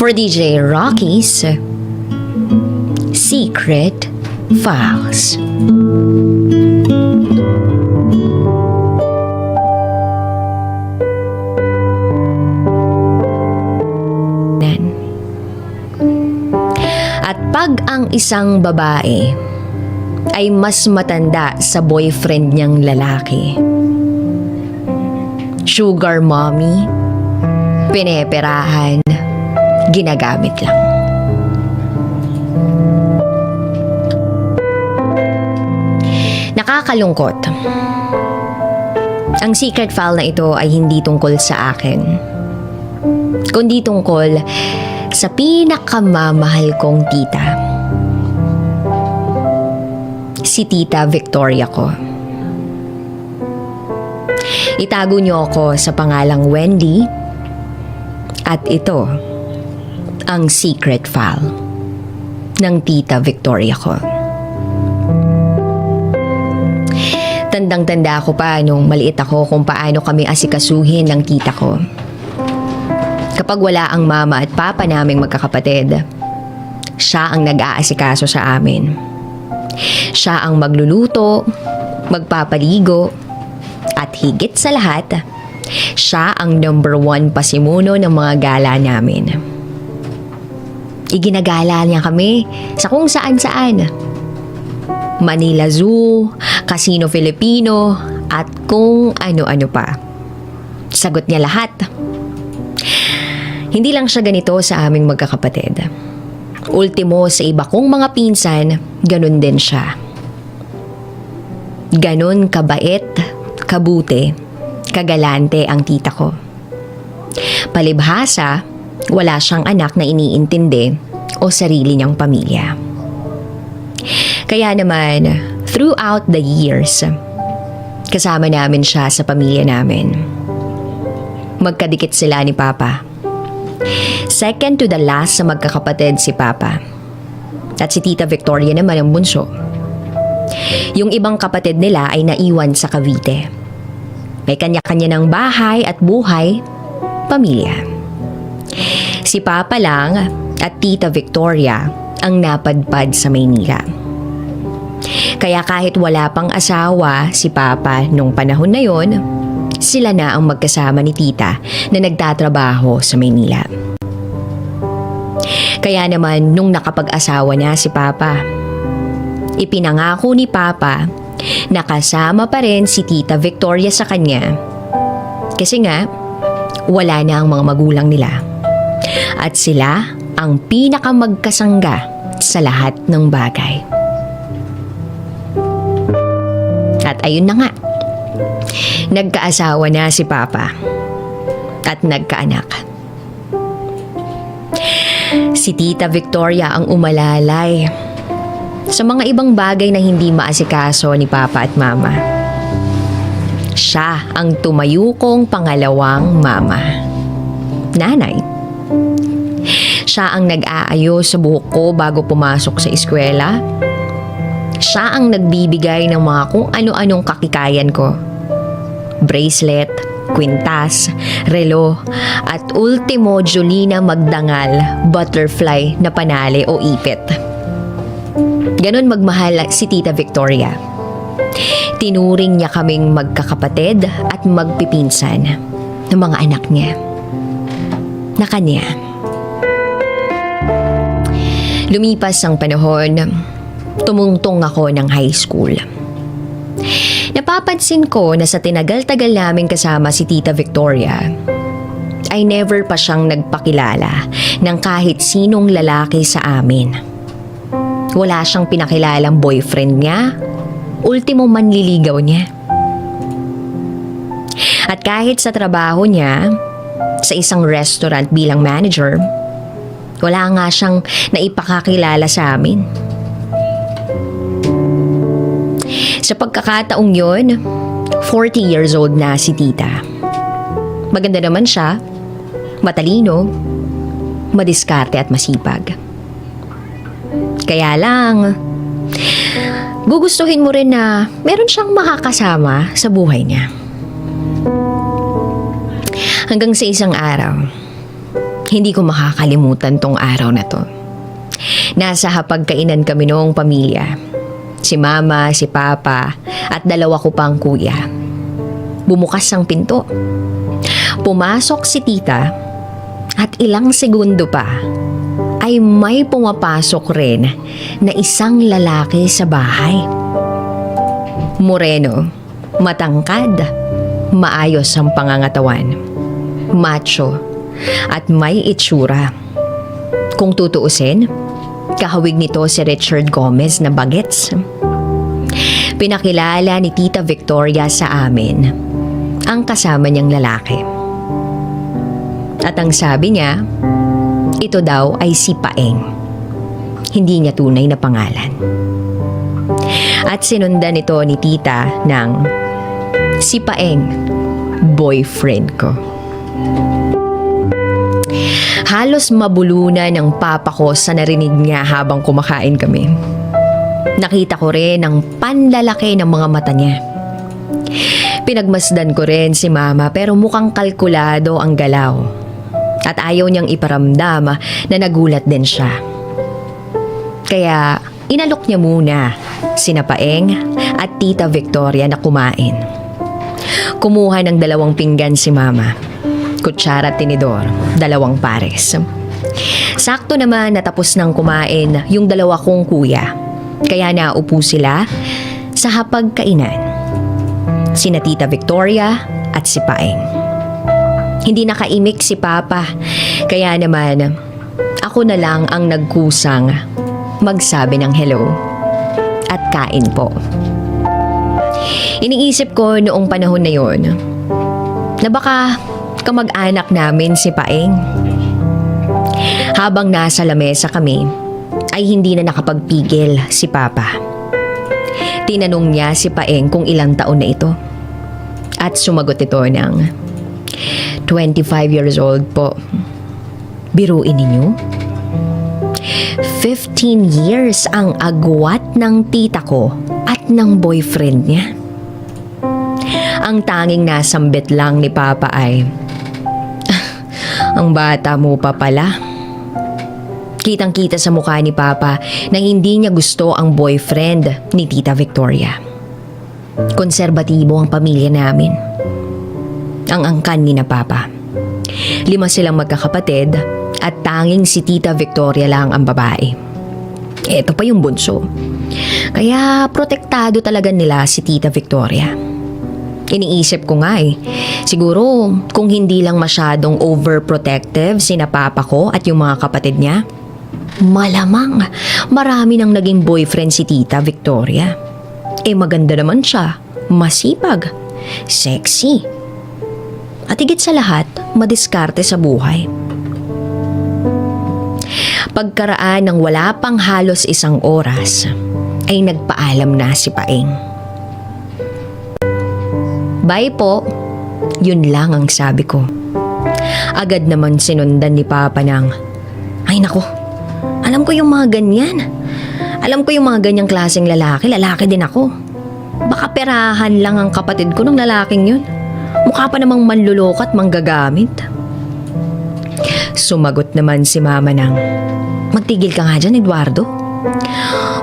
for DJ Rocky's Secret Files. At pag ang isang babae ay mas matanda sa boyfriend niyang lalaki, sugar mommy, pineperahan, ginagamit lang. Nakakalungkot. Ang secret file na ito ay hindi tungkol sa akin, kundi tungkol sa pinakamamahal kong tita. Si Tita Victoria ko. Itago niyo ako sa pangalang Wendy at ito ang secret file ng Tita Victoria ko. Tandang-tanda ko pa nung maliit ako kung paano kami asikasuhin ng tita ko. Kapag wala ang mama at papa naming magkakapatid, siya ang nag-aasikaso sa amin. Siya ang magluluto, magpapaligo, at higit sa lahat, siya ang number 1 pasimuno ng mga gala namin. Iginagala niya kami sa kung saan-saan. Manila Zoo, Casino Filipino, at kung ano-ano pa. Sagot niya lahat. Hindi lang siya ganito sa aming magkakapatid. Ultimo sa iba kong mga pinsan, ganun din siya. Ganun kabait, kabuti, kagalante ang tita ko. Palibhasa, wala siyang anak na iniintindi o sarili niyang pamilya. Kaya naman, throughout the years, kasama namin siya sa pamilya namin. Magkadikit sila ni Papa. Second to the last sa magkakapatid si Papa. At si Tita Victoria naman ang bunso. Yung ibang kapatid nila ay naiwan sa Cavite. May kanya-kanya ng bahay at buhay, pamilya. Si Papa lang at Tita Victoria ang napadpad sa Maynila. Kaya kahit wala pang asawa si Papa nung panahon na yon, sila na ang magkasama ni Tita na nagtatrabaho sa Maynila. Kaya naman nung nakapag-asawa na si Papa, ipinangako ni Papa na kasama pa rin si Tita Victoria sa kanya. Kasi nga, wala na ang mga magulang nila. At sila ang pinakamagkasangga sa lahat ng bagay. At ayun na nga, nagkaasawa na si Papa at nagkaanak. Si Tita Victoria ang umalalay sa mga ibang bagay na hindi maasikaso ni Papa at Mama. Siya ang tumayo kong pangalawang mama. Nanay. Siya ang nag-aayos sa buhok ko bago pumasok sa eskwela. Siya ang nagbibigay ng mga kung ano-anong kakikayan ko. Bracelet, kwintas, relo, at ultimo Jolina Magdangal, butterfly na panali o ipit. Ganon magmahal si Tita Victoria. Tinuring niya kaming magkakapatid at magpipinsan ng mga anak niya na kanya. Lumipas ang panahon, tumungtong ako ng high school. Napapansin ko na sa tinagal-tagal naming kasama si Tita Victoria, ay never pa siyang nagpakilala ng kahit sinong lalaki sa amin. Wala siyang pinakilalang boyfriend niya, ultimo manliligaw niya. At kahit sa trabaho niya, sa isang restaurant bilang manager, wala nga siyang naipakakilala sa amin. Sa pagkakataong yon, 40 years old na si Tita. Maganda naman siya, matalino, madiskarte at masipag. Kaya lang, gugustuhin mo rin na meron siyang makakasama sa buhay niya. Hanggang sa isang araw, Hindi ko makakalimutan tong araw na to. Nasa hapagkainan kami noong pamilya. Si mama, si papa, at dalawa ko pang kuya. Bumukas ang pinto. Pumasok si tita at ilang segundo pa ay may pumapasok rin na isang lalaki sa bahay. Moreno, matangkad, maayos ang pangangatawan, macho, at may itsura. Kung tutuusin, kahawig nito si Richard Gomez na bagets. Pinakilala ni Tita Victoria sa amin ang kasama niyang lalaki. At ang sabi niya, ito daw ay si Paeng. Hindi niya tunay na pangalan. At sinundan ito ni tita ng si Paeng, boyfriend ko. Halos mabulunan ng papa ko sa narinig niya habang kumakain kami. Nakita ko rin ang panlalaki ng mga mata niya. Pinagmasdan ko rin si mama pero mukhang kalkulado ang galaw. At ayaw niyang iparamdam na nagulat din siya. Kaya inalok niya muna sina Paeng at Tita Victoria na kumain. Kumuha ng 2 pinggan si mama. Kutsara at tinidor, 2 pares. Sakto naman natapos nang kumain yung 2 kong kuya. Kaya naupo sila sa hapagkainan. Sina Tita Victoria at si Paeng. Hindi nakaimik si Papa, kaya naman ako na lang ang nagkusang magsabi ng hello at kain po. Iniisip ko noong panahon na yon na baka kamag-anak namin si Paeng. Habang nasa lamesa kami, ay hindi na nakapagpigil si Papa. Tinanong niya si Paeng kung ilang taon na ito. At sumagot ito ng 25 years old po. Biruin ninyo? 15 years ang agwat ng tita ko at ng boyfriend niya. Ang tanging nasambit lang ni Papa ay, ang bata mo pa pala. Kitang-kita sa mukha ni Papa na hindi niya gusto ang boyfriend ni Tita Victoria. Konserbatibo ang pamilya namin. Ang angkan ni na Papa. 5 silang magkakapatid at tanging si Tita Victoria lang ang babae. Ito pa yung bunso. Kaya protektado talaga nila si Tita Victoria. Iniisip ko nga siguro kung hindi lang masyadong overprotective sina Papa ko at yung mga kapatid niya, malamang marami nang naging boyfriend si Tita Victoria. Maganda naman siya, masipag, sexy. At higit sa lahat, madiskarte sa buhay. Pagkaraan ng wala pang halos 1 oras, ay nagpaalam na si Paeng. Bye po, yun lang ang sabi ko. Agad naman sinundan ni Papa ng, ay nako, alam ko yung mga ganyan. Alam ko yung mga ganyang klaseng lalaki din ako. Baka perahan lang ang kapatid ko ng lalaking yun. Mukha pa namang manluloko at manggagamit. Sumagot naman si Mama ng, magtigil ka nga dyan, Eduardo.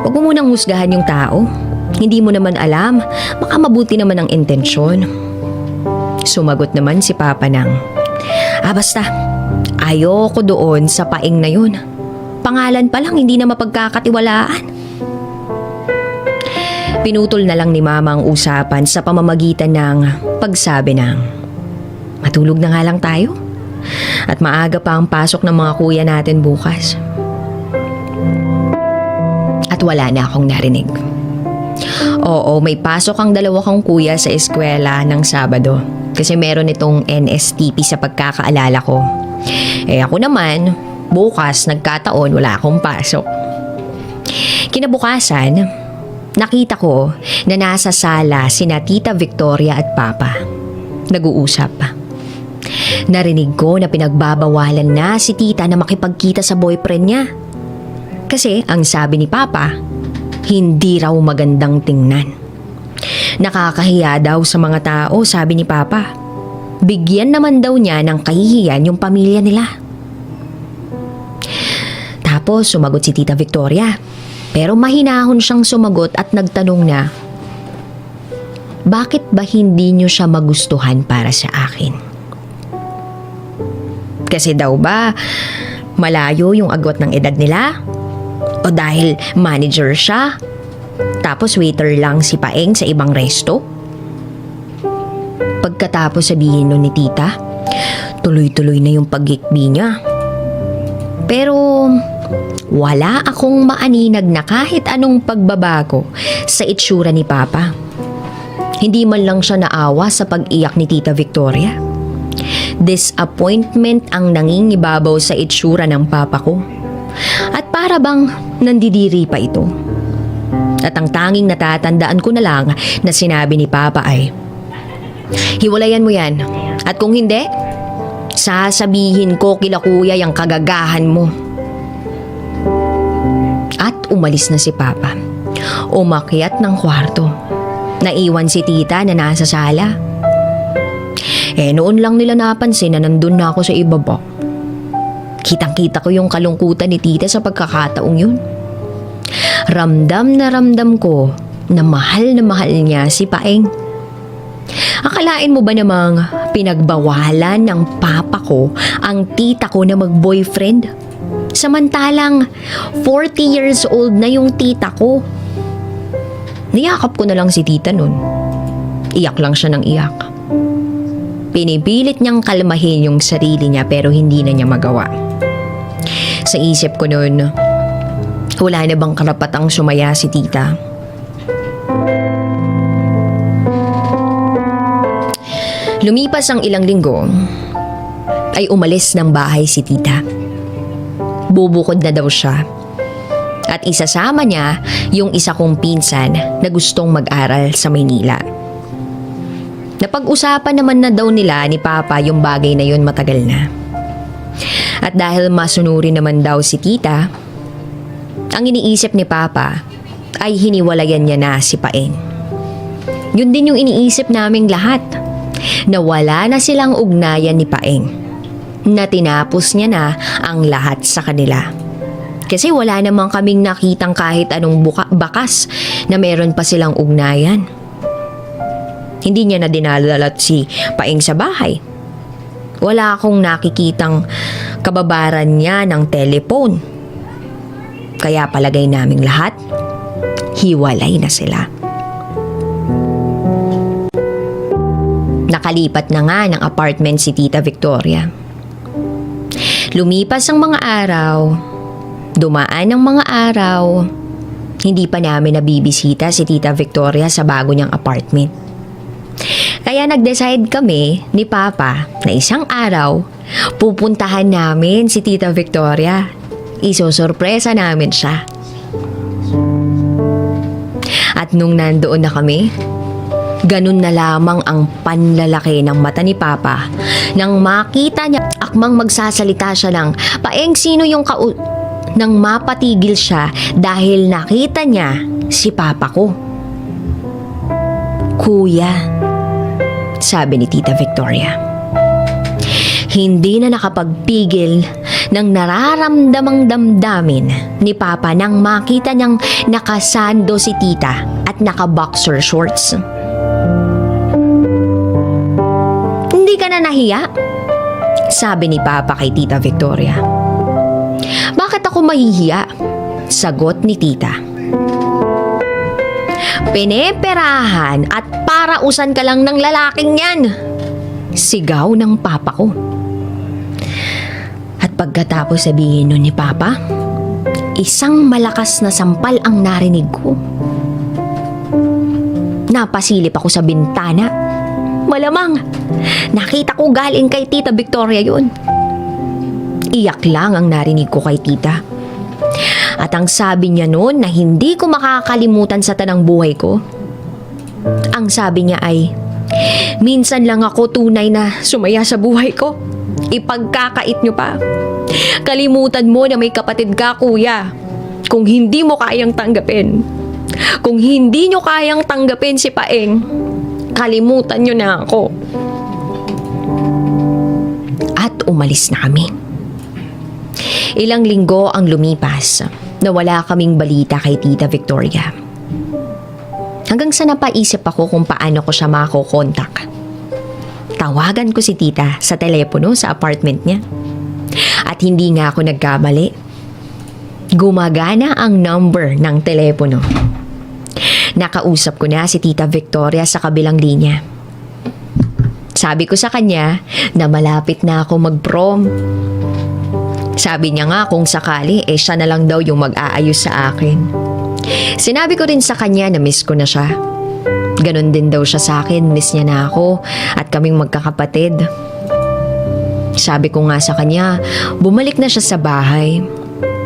Huwag mo munang husgahan yung tao. Hindi mo naman alam, baka mabuti naman ang intensyon. Sumagot naman si Papa ng, basta, ayoko doon sa Paeng na yun. Pangalan pa lang, hindi na mapagkakatiwalaan. Pinutol na lang ni Mama ang usapan sa pamamagitan ng pagsabi ng, matulog na nga lang tayo. At maaga pa ang pasok ng mga kuya natin bukas. At wala na akong narinig. Oo, may pasok ang 2 kong kuya sa eskwela ng Sabado. Kasi meron itong NSTP sa pagkakaalala ko. Ako naman, bukas nagkataon wala akong pasok. Kinabukasan, nakita ko na nasa sala sina Tita Victoria at Papa. Nag-uusap. Narinig ko na pinagbabawalan na si tita na makipagkita sa boyfriend niya. Kasi ang sabi ni Papa, hindi raw magandang tingnan. Nakakahiya daw sa mga tao, sabi ni Papa. Bigyan naman daw niya ng kahihiyan yung pamilya nila. Tapos sumagot si Tita Victoria. Pero mahinahon siyang sumagot at nagtanong na, bakit ba hindi niyo siya magustuhan para sa akin? Kasi daw ba malayo yung agwat ng edad nila? O dahil manager siya? Tapos waiter lang si Paeng sa ibang resto? Pagkatapos sabihin nun ni tita, tuloy-tuloy na yung pag-ikbi niya. Pero wala akong maaninag na kahit anong pagbabago sa itsura ni Papa. Hindi man lang siya naawa sa pag-iyak ni Tita Victoria. Disappointment ang nangingibabaw sa itsura ng Papa ko. At para bang nandidiri pa ito. At ang tanging natatandaan ko na lang na sinabi ni Papa ay, hiwalayan mo yan. At kung hindi, sasabihin ko kila kuya yung kagagahan mo. At umalis na si Papa. Umakyat ng kwarto. Naiwan si tita na nasa sala. Noon lang nila napansin na nandun na ako sa ibaba. Kitang-kita ko yung kalungkutan ni tita sa pagkakataong yun. Ramdam ko na mahal niya si Paeng. Akalain mo ba namang pinagbawalan ng papa ko ang tita ko na mag-boyfriend? Samantalang 40 years old na yung tita ko. Niyakap ko na lang si tita nun. Iyak lang siya ng iyak. Pinipilit niyang kalmahin yung sarili niya pero hindi na niya magawa. Sa isip ko nun, wala na bang karapatang sumaya si tita? Lumipas ang ilang linggo, ay umalis ng bahay si tita. Bubukod na daw siya. At isasama niya yung isa kong pinsan na gustong mag-aral sa Maynila. Napag-usapan naman na daw nila ni Papa yung bagay na yun matagal na. At dahil masunuri naman daw si tita, ang iniisip ni Papa ay hiniwalayan niya na si Paeng. Yun din yung iniisip naming lahat, na wala na silang ugnayan ni Paeng, na tinapos niya na ang lahat sa kanila. Kasi wala namang kaming nakitang kahit anong bakas na meron pa silang ugnayan. Hindi niya na dinadalat si Paeng sa bahay. Wala akong nakikitang kababaran niya ng telephone. Kaya palagay naming lahat, hiwalay na sila. Nakalipat na nga ng apartment si Tita Victoria. Lumipas ang mga araw, dumaan ang mga araw, hindi pa namin nabibisita si Tita Victoria sa bago niyang apartment. Kaya nag-decide kami ni Papa na isang araw, pupuntahan namin si Tita Victoria. Isosorpresa namin siya. At nung nandoon na kami, ganun na lamang ang panlalaki ng mata ni Papa nang makita niya akmang magsasalita siya ng, Paeng, sino yung nang mapatigil siya dahil nakita niya si Papa ko. Kuya, sabi ni Tita Victoria. Hindi na nakapagpigil ng nararamdamang damdamin ni Papa nang makita niyang nakasando si tita at naka-boxer shorts. Hindi ka na nahiya? Sabi ni Papa kay Tita Victoria. Bakit ako mahihiya? Sagot ni tita. Pineperahan at parausan ka lang ng lalaking yan. Sigaw ng Papa ko. At pagkatapos sabihin nun ni Papa, isang malakas na sampal ang narinig ko. Napasilip ako sa bintana. Malamang, nakita ko galing kay Tita Victoria yun. Iyak lang ang narinig ko kay tita. At ang sabi niya noon na hindi ko makakalimutan sa tanang buhay ko, ang sabi niya ay, minsan lang ako tunay na sumaya sa buhay ko. Ipagkakait niyo pa. Kalimutan mo na may kapatid ka, kuya. Kung hindi mo kayang tanggapin. Kung hindi niyo kayang tanggapin si Paeng, kalimutan niyo na ako. At umalis na kami. Ilang linggo ang lumipas na wala kaming balita kay Tita Victoria. Hanggang sa napaisip ako kung paano ko siya makokontak. Tawagan ko si Tita sa telepono sa apartment niya. At hindi nga ako nagkamali. Gumagana ang number ng telepono. Nakausap ko na si Tita Victoria sa kabilang linya. Sabi ko sa kanya na malapit na ako mag-prom. Sabi niya nga kung sakali siya na lang daw yung mag-aayos sa akin. Sinabi ko rin sa kanya na miss ko na siya. Ganon din daw siya sa akin, miss niya na ako at kaming magkakapatid. Sabi ko nga sa kanya, bumalik na siya sa bahay.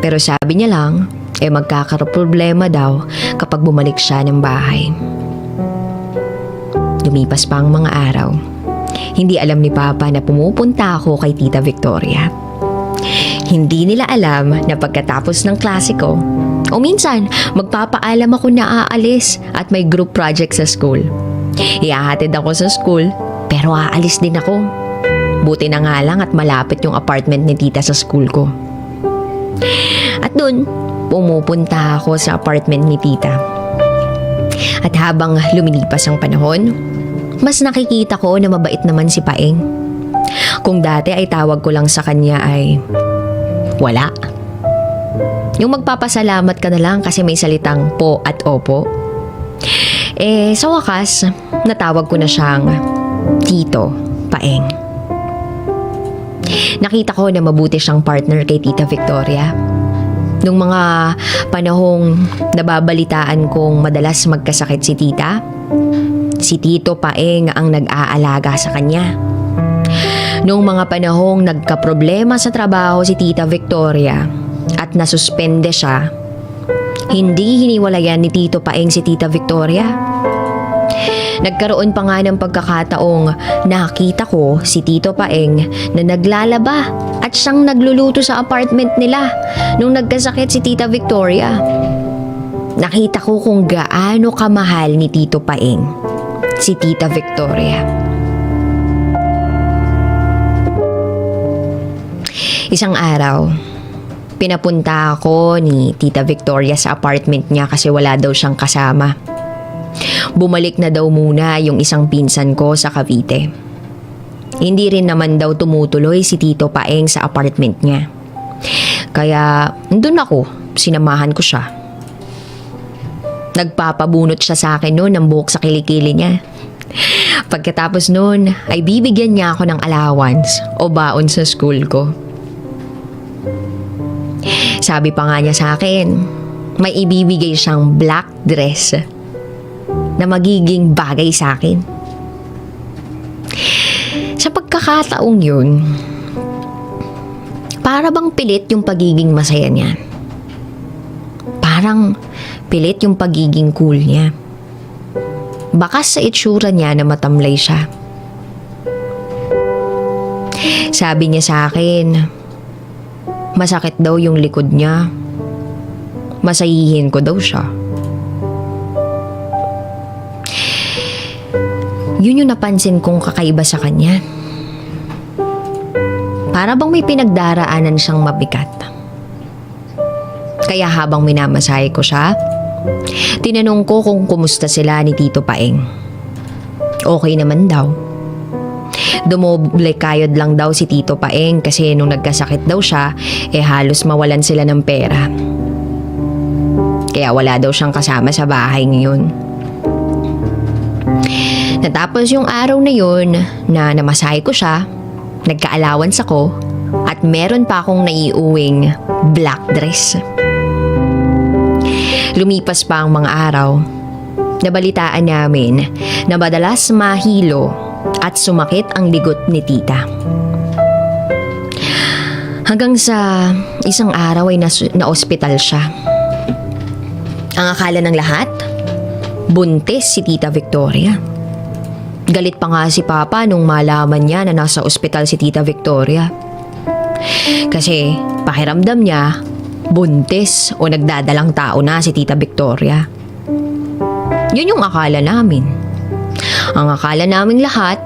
Pero sabi niya lang, magkakaroon daw kapag bumalik siya ng bahay. Lumipas pa ang mga araw. Hindi alam ni Papa na pumupunta ako kay Tita Victoria. Hindi nila alam na pagkatapos ng klase ko, o minsan magpapaalam ako na aalis at may group project sa school. Ihahatid ako sa school pero aalis din ako. Buti na nga lang at malapit yung apartment ni Tita sa school ko. At dun, pumupunta ako sa apartment ni Tita. At habang lumilipas ang panahon, mas nakikita ko na mabait naman si Paeng. Kung dati ay tawag ko lang sa kanya ay wala. Yung magpapasalamat ka na lang kasi may salitang po at opo. Sa wakas, natawag ko na siyang Tito Paeng. Nakita ko na mabuti siyang partner kay Tita Victoria. Nung mga panahong nababalitaan kong madalas magkasakit si Tita, si Tito Paeng ang nag-aalaga sa kanya. Noong mga panahong nagkaproblema sa trabaho si Tita Victoria at nasuspende siya, hindi hiniwalayan ni Tito Paeng si Tita Victoria. Nagkaroon pa nga ng pagkakataong nakita ko si Tito Paeng na naglalaba at siyang nagluluto sa apartment nila nung nagkasakit si Tita Victoria. Nakita ko kung gaano kamahal ni Tito Paeng si Tita Victoria. Isang araw, pinapunta ako ni Tita Victoria sa apartment niya kasi wala daw siyang kasama. Bumalik na daw muna yung isang pinsan ko sa Cavite. Hindi rin naman daw tumutuloy si Tito Paeng sa apartment niya. Kaya nandun ako, sinamahan ko siya. Nagpapabunot siya sa akin noon ng buhok sa kilikili niya. Pagkatapos noon ay bibigyan niya ako ng allowance o baon sa school ko. Sabi pa nga niya sa akin, may ibibigay siyang black dress na magiging bagay sa akin. Sa pagkakataong yun, para bang pilit yung pagiging masaya niya. Parang pilit yung pagiging cool niya. Bakas sa itsura niya na matamlay siya. Sabi niya sa akin, masakit daw yung likod niya. Masayihin ko daw siya. Yun yung napansin kong kakaiba sa kanya. Para bang may pinagdaraanan siyang mabigat. Kaya habang minamasahe ko siya, tinanong ko kung kumusta sila ni Tito Paeng. Okay naman daw. Dumoble kayod lang daw si Tito Paeng kasi nung nagkasakit daw siya, halos mawalan sila ng pera. Kaya wala daw siyang kasama sa bahay ngayon. Natapos yung araw na yun na namasahe ko siya, nagka-allowance ako at meron pa akong naiuwing black dress. Lumipas pa ang mga araw, nabalitaan namin na madalas mahilo at sumakit ang ligot ni Tita. Hanggang sa isang araw ay na-ospital siya. Ang akala ng lahat, buntis si Tita Victoria. Galit pa nga si Papa nung malaman niya na nasa ospital si Tita Victoria. Kasi pakiramdam niya, buntis o nagdadalang tao na si Tita Victoria. Yun yung akala namin. Ang akala naming lahat,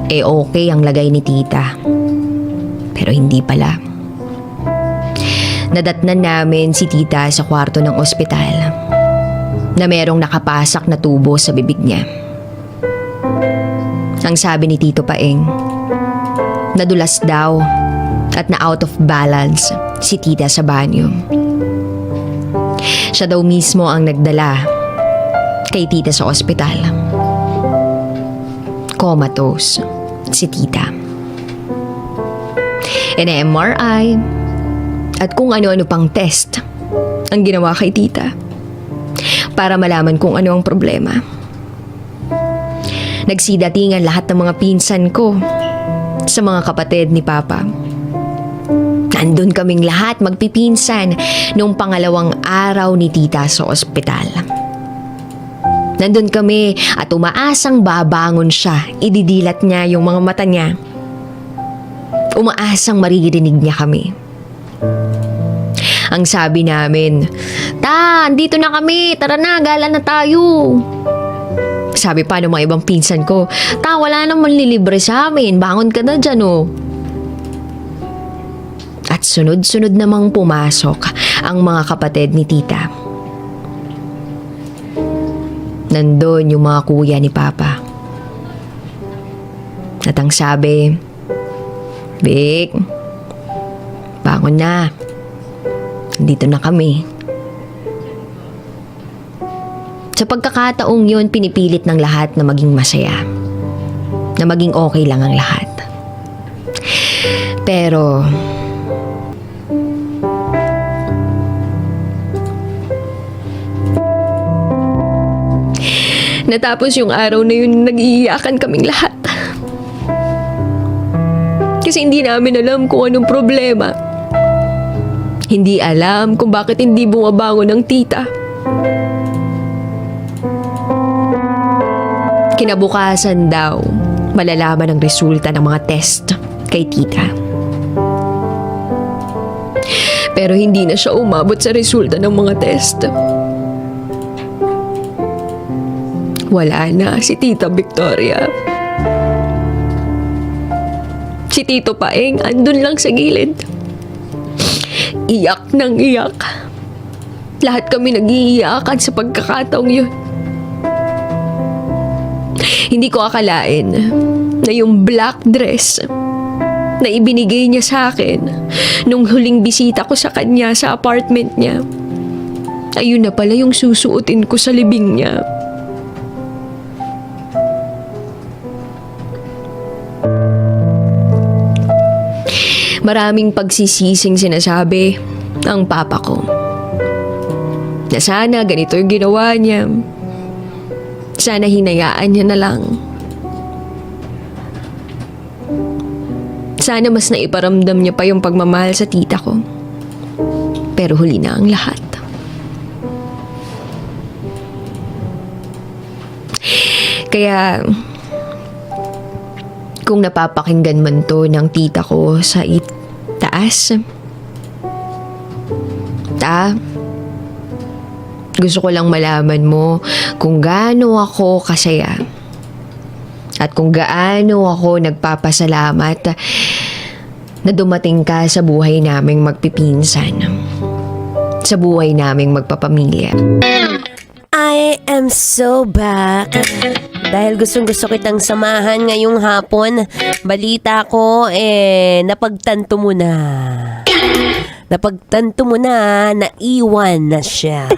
okay ang lagay ni Tita. Pero hindi pala. Nadatnan namin si tita sa kwarto ng ospital na merong nakapasak na tubo sa bibig niya. Ang sabi ni Tito Paeng, nadulas daw at na out of balance si tita sa banyo. Siya daw mismo ang nagdala kay tita sa ospital. Comatose si tita. MRI at kung ano-ano pang test ang ginawa kay tita para malaman kung ano ang problema. Nagsidatingan lahat ng mga pinsan ko sa mga kapatid ni Papa. Nandun kaming lahat magpipinsan nung pangalawang araw ni tita sa ospital. Nandun kami at umaasang babangon siya. Ididilat niya yung mga mata niya. Umaasang maririnig niya kami. Ang sabi namin, "Ta, andito na kami. Tara na, gala na tayo." Sabi pa ng mga ibang pinsan ko, "Ta, wala nang manlilibre sa amin. Bangon ka na dyan, oh." At sunod-sunod namang pumasok ang mga kapatid ni tita. Nandun yung mga kuya ni Papa. At ang sabi, "Vic, bangon na. Dito na kami." Sa pagkakataong yun, pinipilit ng lahat na maging masaya. Na maging okay lang ang lahat. Pero natapos yung araw na yun, nag-iiyakan kaming lahat. Kasi hindi namin alam kung anong problema. Hindi alam kung bakit hindi bumabangon ang tita. Kinabukasan daw, malalaman ang resulta ng mga test kay tita. Pero hindi na siya umabot sa resulta ng mga test. Wala na si Tita Victoria. Si Tito Paeng andun lang sa gilid. Iyak nang iyak. Lahat kami nag-iiyakan sa pagkakataong yun. Hindi ko akalain na yung black dress na ibinigay niya sa akin nung huling bisita ko sa kanya sa apartment niya, ayun na pala yung susuotin ko sa libing niya. Maraming pagsisising sinasabi ang papa ko. Na sana ganito yung ginawa niya. Sana hinayaan niya na lang. Sana mas naiparamdam niya pa yung pagmamahal sa tita ko. Pero huli na ang lahat. Kaya kung napapakinggan man to ng tita ko sa itaas, gusto ko lang malaman mo kung gaano ako kasaya at kung gaano ako nagpapasalamat na dumating ka sa buhay naming magpipinsan, sa buhay naming magpapamilya. I am so back. Dahil gustong-gusto kitang samahan ngayong hapon, balita ko, napagtanto mo na. Napagtanto mo na, naiwan na siya.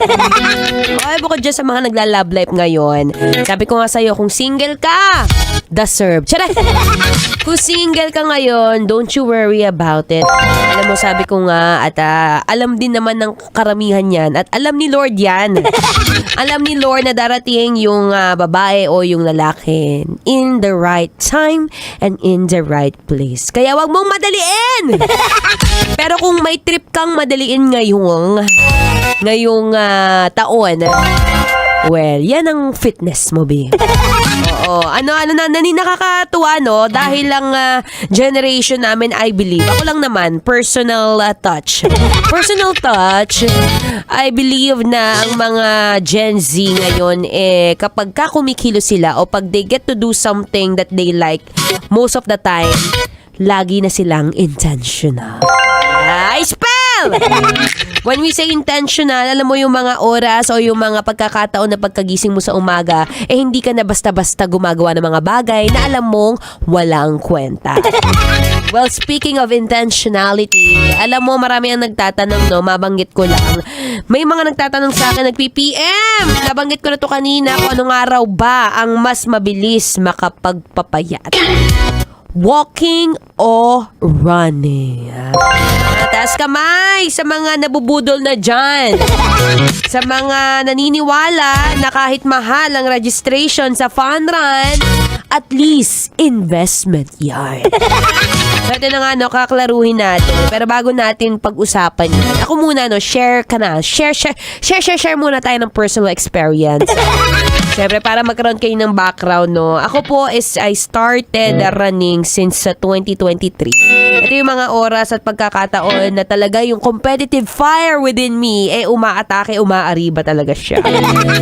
Ay, bukod dyan sa mga nagla-love life ngayon, sabi ko nga sa'yo, kung single ka, deserve. Tiyara! Kung single ka ngayon, don't you worry about it. Alam mo, sabi ko nga, at alam din naman ng karamihan yan, at alam ni Lord yan. Alam ni Lord na darating yung babae o yung lalaki in the right time and in the right place. Kaya wag mong madaliin! Pero kung may trip kang madaliin ngayong taon, well, yan ang fitness mo, B. Oo, nakakatuwa, no? Dahil lang generation namin, I believe. Ako lang naman, personal touch. Personal touch, I believe na ang mga Gen Z ngayon, kapag kumikilo sila o pag they get to do something that they like, most of the time, lagi na silang intentional. Spell! When we say intentional, alam mo yung mga oras o yung mga pagkakataon na pagkagising mo sa umaga, hindi ka na basta-basta gumagawa ng mga bagay na alam mong walang kwenta. Well, speaking of intentionality, alam mo marami ang nagtatanong, no, mabanggit ko lang. May mga nagtatanong sa akin, nag-PPM. Nabanggit ko na to kanina kung anong araw ba ang mas mabilis makapagpapayat. Walking o running? Taas kamay sa mga nabubudol na dyan. Sa mga naniniwala na kahit mahal ang registration sa fun run, at least investment yan. So ito na nga, no, kaklaruhin natin. Pero bago natin pag-usapan yun, ako muna, no, share ka na. Share muna tayo ng personal experience. Siyempre, para magkaroon kayo ng background, no. Ako po is, I started running since 2023. Ito yung mga oras at pagkakataon na talaga yung competitive fire within me, umaatake, umaariba talaga siya.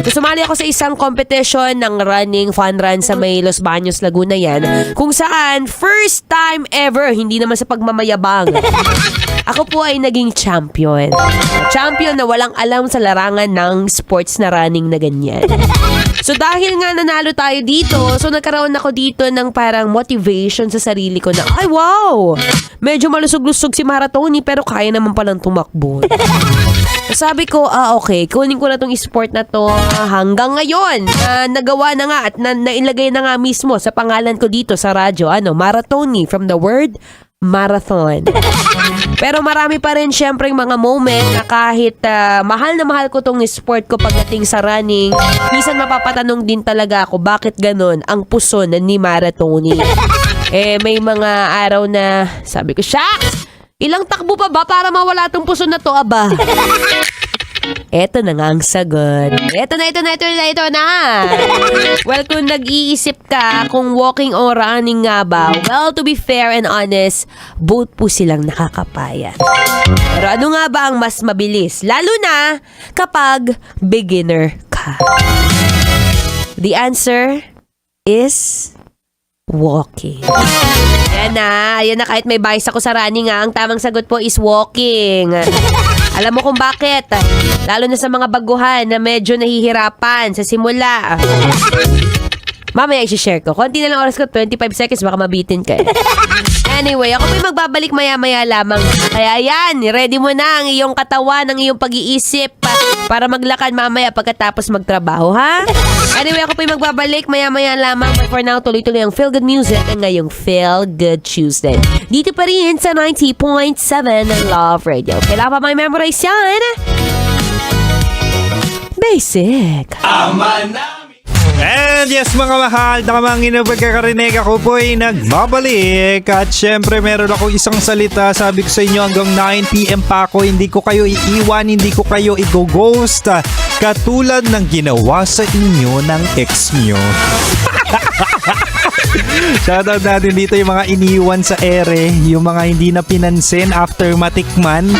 So, sumali ako sa isang competition ng running, fun run sa may Los Baños, Laguna yan. Kung saan, first time ever, hindi naman sa pagmamayabang, ako po ay naging champion. Champion na walang alam sa larangan ng sports na running na ganyan. So dahil nga nanalo tayo dito, so nagkaroon ako dito ng parang motivation sa sarili ko na, ay wow! Medyo malusog-lusog si Maratoni pero kaya naman palang tumakbo. So sabi ko, okay, kunin ko na tong sport na to hanggang ngayon. Nagawa na nga at nailagay na nga mismo sa pangalan ko dito sa radyo, Maratoni, from the word marathon. Pero marami pa rin syempre mga moment na kahit mahal na mahal ko tong sport ko pagdating sa running, minsan mapapatanong din talaga ako bakit ganon ang puso ni Maratoni. May mga araw na sabi ko, shucks! Ilang takbo pa ba para mawala tong puso na to, aba? Eto na nga ang sagot. Eto na. Well, kung nag-iisip ka kung walking o running nga ba, well, to be fair and honest, both po silang nakakapaya. Pero ano nga ba ang mas mabilis? Lalo na kapag beginner ka. The answer is walking. Ayan na, kahit may bias ako sa running ang tamang sagot po is walking. Alam mo kung bakit? Lalo na sa mga baguhan na medyo nahihirapan sa simula. Mamaya i-share ko. Konti na lang oras ko, 25 seconds, baka mabitin ka. Anyway, ako po'y magbabalik maya-maya lamang. Kaya yan, ready mo na ang iyong katawan, ang iyong pag-iisip para maglakad mamaya pagkatapos magtrabaho, ha? Anyway, ako po'y magbabalik maya-maya lamang. But for now, tuloy-tuloy ang Feel Good Music ang ngayong Feel Good Tuesday. Dito pa rin sa 90.7 ng Love Radio. Kailangan pa may memorize yan? Basic. And yes mga mahal, nakamangin na pagkakarinig, ako po ay nagbabalik. At syempre meron akong isang salita, sabi ko sa inyo hanggang 9pm pa ako, hindi ko kayo iiwan, hindi ko kayo i-ghost. Katulad ng ginawa sa inyo ng ex nyo. Shoutout natin dito yung mga iniwan sa ere, yung mga hindi na pinansin after matikman.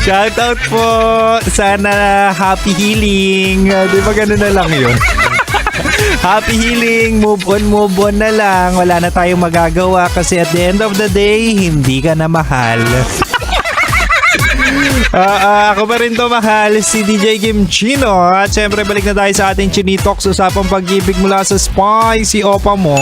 Shoutout po. Sana happy healing. Di ba ganun na lang yun? Happy healing. Move on na lang. Wala na tayong magagawa kasi at the end of the day, hindi ka na mahal. Ako pa rin to mahal, si DJ Kim Chino. At syempre balik na tayo sa ating Chinitox, usapang pag-ibig mula sa spicy opa mo.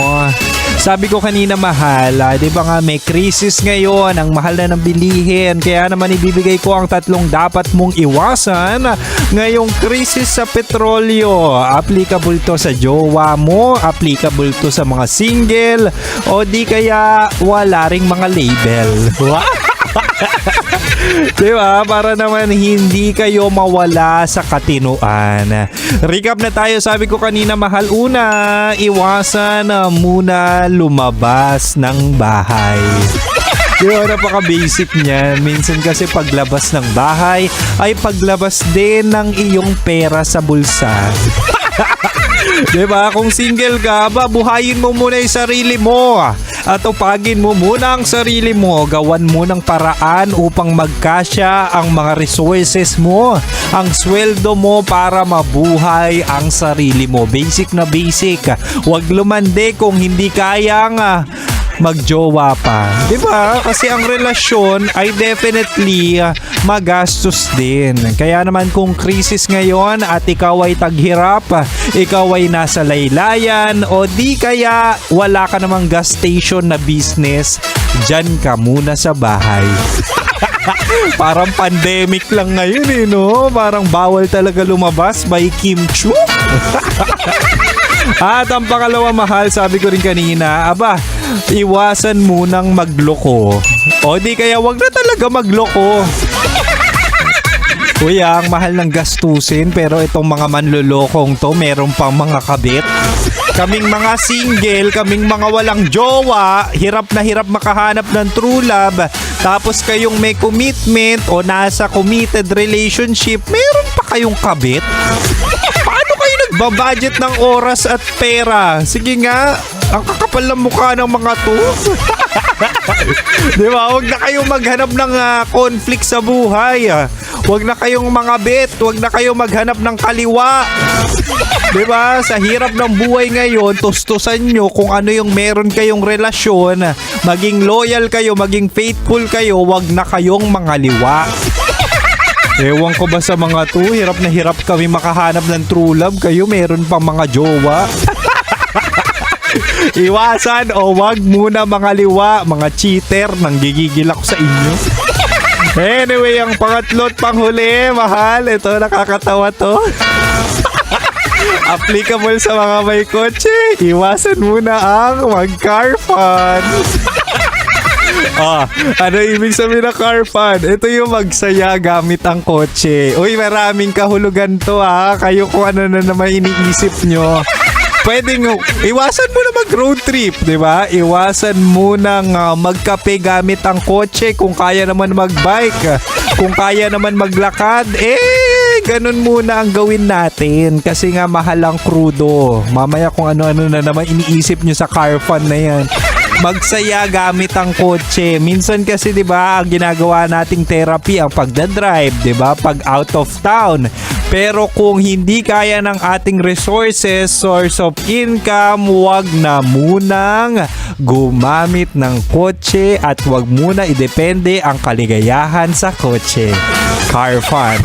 Sabi ko kanina mahal, di ba nga may krisis ngayon, ang mahal na ng bilihin. Kaya naman ibibigay ko ang 3 dapat mong iwasan ngayong krisis sa petrolyo. Applicable to sa jowa mo, applicable to sa mga single, o di kaya wala ring mga label. Diba? Para naman hindi kayo mawala sa katinuan. Recap na tayo. Sabi ko kanina mahal, una, iwasan muna lumabas ng bahay. Diba, napaka-basic niyan. Minsan kasi paglabas ng bahay ay paglabas din ng iyong pera sa bulsa. Diba? Kung single ka, buhayin mo muna yung sarili mo. At upagin mo muna ang sarili mo. Gawan mo ng paraan upang magkasya ang mga resources mo, ang sweldo mo para mabuhay ang sarili mo. Basic na basic. Huwag lumande kung hindi kayang magjowa pa. 'Di ba? Kasi ang relasyon ay definitely magastos din. Kaya naman kung krisis ngayon at ikaw ay taghirap, ikaw ay nasa laylayan o di kaya wala ka namang gas station na business, dyan ka muna sa bahay. Parang pandemic lang ngayon eh, no? Parang bawal talaga lumabas by Kim Chu. At ang pangalawa, mahal, sabi ko rin kanina, iwasan munang magloko. O di kaya wag na talaga magloko. Kuya, ang mahal ng gastusin pero itong mga manlulokong to meron pang mga kabit. Kaming mga single, kaming mga walang jowa, hirap na hirap makahanap ng true love. Tapos kayong may commitment o nasa committed relationship, meron pa kayong kabit? Paano kayo nagbabudget ng oras at pera? Sige nga, ang kakapal ng mukha ng mga to. Di ba? Huwag na kayong maghanap ng conflict sa buhay. Huwag na kayong mga bet. Huwag na kayong maghanap ng kaliwa. Di ba? Sa hirap ng buhay ngayon, tustusan nyo kung ano yung meron kayong relasyon. Maging loyal kayo, maging faithful kayo. Huwag na kayong mangaliwa. Ewan ko ba sa mga to? Hirap na hirap kami makahanap ng true love. Kayo meron pang mga jowa. Iwasan o wag muna mga liwa, mga cheater, nanggigigil ako sa inyo. Anyway, ang pangatlo at panghuli, mahal, ito nakakatawa to. Applicable sa mga may kotse, iwasan muna ang mag-car fun. Ano ibig sabihin ng car fun? Ito yung magsaya gamit ang kotse. Uy, maraming kahulugan to kayo kung ano na naman iniisip nyo. Pwedeng iwasan mo na mag-road trip, di ba? Iwasan mo nang magkape gamit ang kotse kung kaya naman mag-bike. Kung kaya naman maglakad, ganun muna ang gawin natin. Kasi nga mahal ang krudo. Mamaya kung ano-ano na naman iniisip nyo sa car fun na yan. Magsaya gamit ang kotse. Minsan kasi 'di ba, ang ginagawa nating therapy ang pagdadrive, 'di ba? Pag out of town. Pero kung hindi kaya ng ating resources, source of income, wag na munang gumamit ng kotse at wag muna idepende ang kaligayahan sa kotse. Car fun.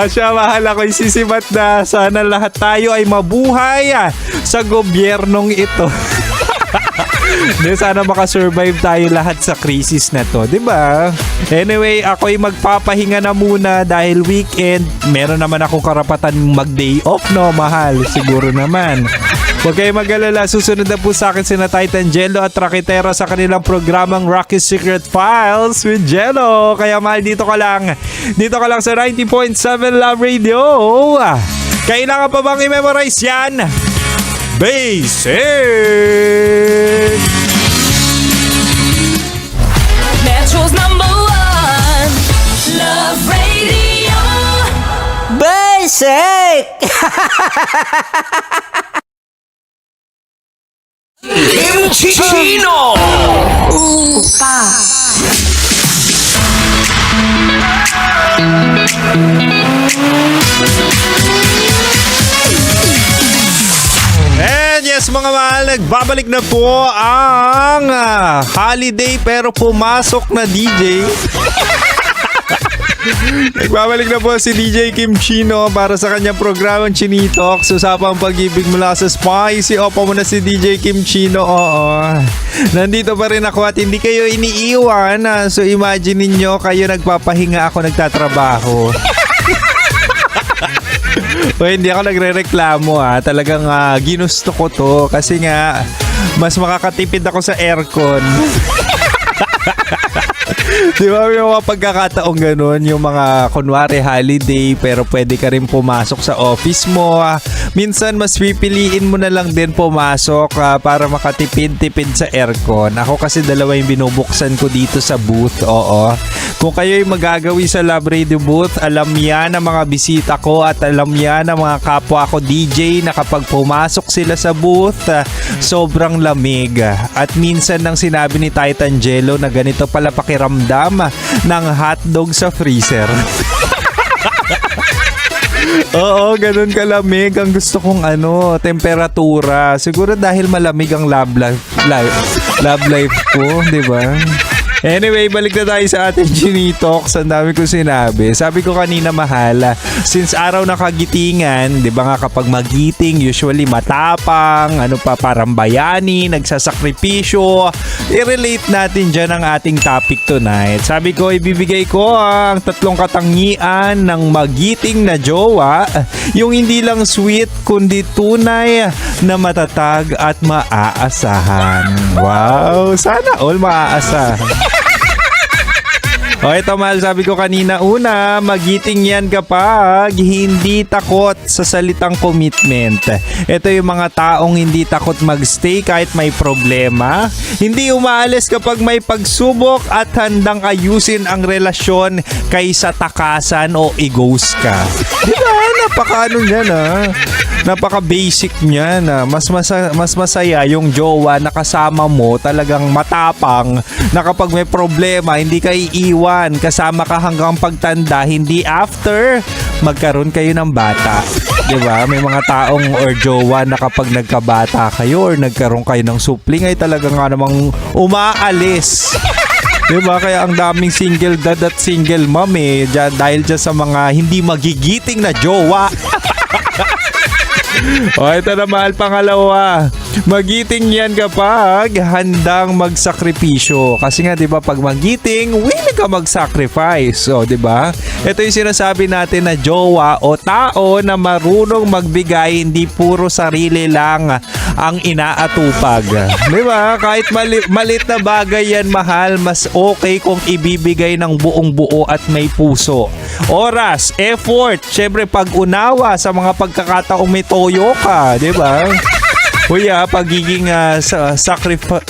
Siya, mahal, ako'y sisibat na sana lahat tayo ay mabuhay sa gobyernong ito. Sana makasurvive tayo lahat sa crisis na to, 'di ba? Anyway, ako'y magpapahinga na muna dahil weekend. Meron naman ako karapatan mag-day off, no, mahal? Siguro naman. Huwag kayong mag-alala, susunod na po sa akin sina Titan Jello at Rakitera sa kanilang programang Rocky Secret Files with Jello. Kaya mahal, dito ka lang sa 90.7 Love Radio. Kailangan pa bang i-memorize yan? Basic! Metro's #1 Love Radio. Basic! Chino! And yes mga mahal, nagbabalik na po ang holiday pero pumasok na DJ. Nagbabalik na po si DJ Kim Chino para sa kanyang programang Chinitox. Usapang pag-ibig mula sa Spicy. Opa mo na si DJ Kim Chino. Oo. Nandito pa rin ako at hindi kayo iniiwan. So imagine ninyo, kayo nagpapahinga, ako nagtatrabaho. O hindi ako nagre-reklamo Talagang ginusto ko to kasi nga mas makakatipid ako sa aircon. Di ba may mga pagkakataong ganun, yung mga kunwari holiday pero pwede ka rin pumasok sa office mo. Minsan mas pipiliin mo na lang din pumasok para makatipid-tipid sa aircon. Ako kasi dalawa yung binubuksan ko dito sa booth. Oo. Kung kayo'y magagawi sa Love Radio booth, alam yan ang mga bisita ko at alam yan ang mga kapwa ko DJ na kapag pumasok sila sa booth, sobrang lamig. At minsan nang sinabi ni Titan Jello na ganito pala pakiramdam ng hotdog sa freezer. Oo, ganun kalamig ang gusto kong temperatura. Siguro dahil malamig ang love life ko, di ba? Anyway, balik na tayo sa ating Ginitox. Ang dami ko sinabi. Sabi ko kanina, mahal, since araw ng kagitingan, di ba nga kapag magiting, usually matapang, parang bayani, nagsasakripisyo. I-relate natin dyan ang ating topic tonight. Sabi ko, ibibigay ko ang 3 katangian ng magiting na jowa. Yung hindi lang sweet, kundi tunay na matatag at maaasahan. Wow! Sana all maaasahan. O ito, mahal, sabi ko kanina, una, magiting yan kapag hindi takot sa salitang commitment. Ito yung mga taong hindi takot magstay kahit may problema, hindi umaalis kapag may pagsubok at handang ayusin ang relasyon kaysa takasan o i-ghost ka. Di ba? Napaka-basic niyan. Mas masaya yung jowa na kasama mo talagang matapang na kapag may problema, hindi ka iiwan. Kasama ka hanggang pagtanda, hindi after magkaroon kayo ng bata. Diba? May mga taong or jowa na kapag nagkabata kayo or nagkaroon kayo ng supling ay talaga nga namang umaalis. Diba? Kaya ang daming single dad at single mom dahil dyan sa mga hindi magigiting na jowa. O ito na, mahal, pangalawa. Magiting yan kapag handang magsakripisyo. Kasi nga, di ba, pag magiting, willing ka mag-sacrifice. O, di ba? Ito yung sinasabi natin na jowa o tao na marunong magbigay, hindi puro sarili lang ang inaatupag. Di ba? Kahit malit na bagay yan, mahal, mas okay kung ibibigay ng buong buo at may puso. Oras, effort, syempre pag-unawa sa mga pagkakataong may toyo ka. Di ba? Kuya, pagiging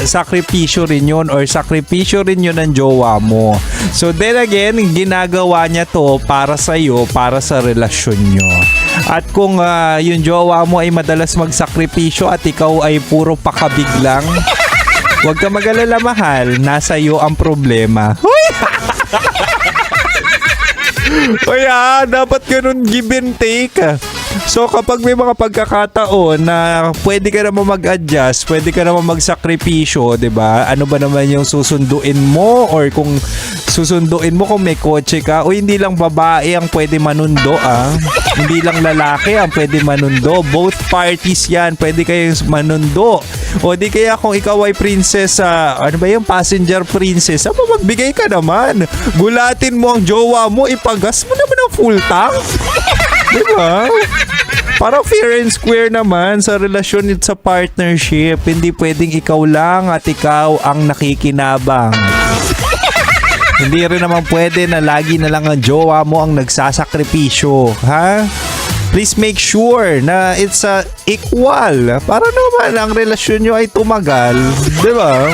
sakripisyo rin yun or sakripisyo rin yun ng jowa mo. So then again, ginagawa niya to para sa'yo, para sa relasyon nyo. At kung yung jowa mo ay madalas magsakripisyo at ikaw ay puro pakabig lang, huwag ka mag-alala, mahal, nasa iyo ang problema. Kaya dapat ganun, give and take. So kapag may mga pagkakataon na pwede ka naman mag-adjust, pwede ka naman magsakripisyo, 'di ba? Ano ba naman yung susunduin mo, or kung susunduin mo kung may kotse ka, o hindi lang babae ang pwede manundo, hindi lang lalaki ang pwede manundo, both parties yan, pwede kayong manundo. O di kaya kung ikaw ay princess, passenger princess, magbigay ka naman, gulatin mo ang jowa mo, ipagas mo naman ang full tank. Diba? Parang fair and square naman sa relasyon at sa partnership. Hindi pwedeng ikaw lang at ikaw ang nakikinabang. Hindi rin naman pwede na lagi na lang ang jowa mo ang nagsasakripisyo. Ha? Please make sure na it's equal. Para naman ang relasyon nyo ay tumagal. Diba?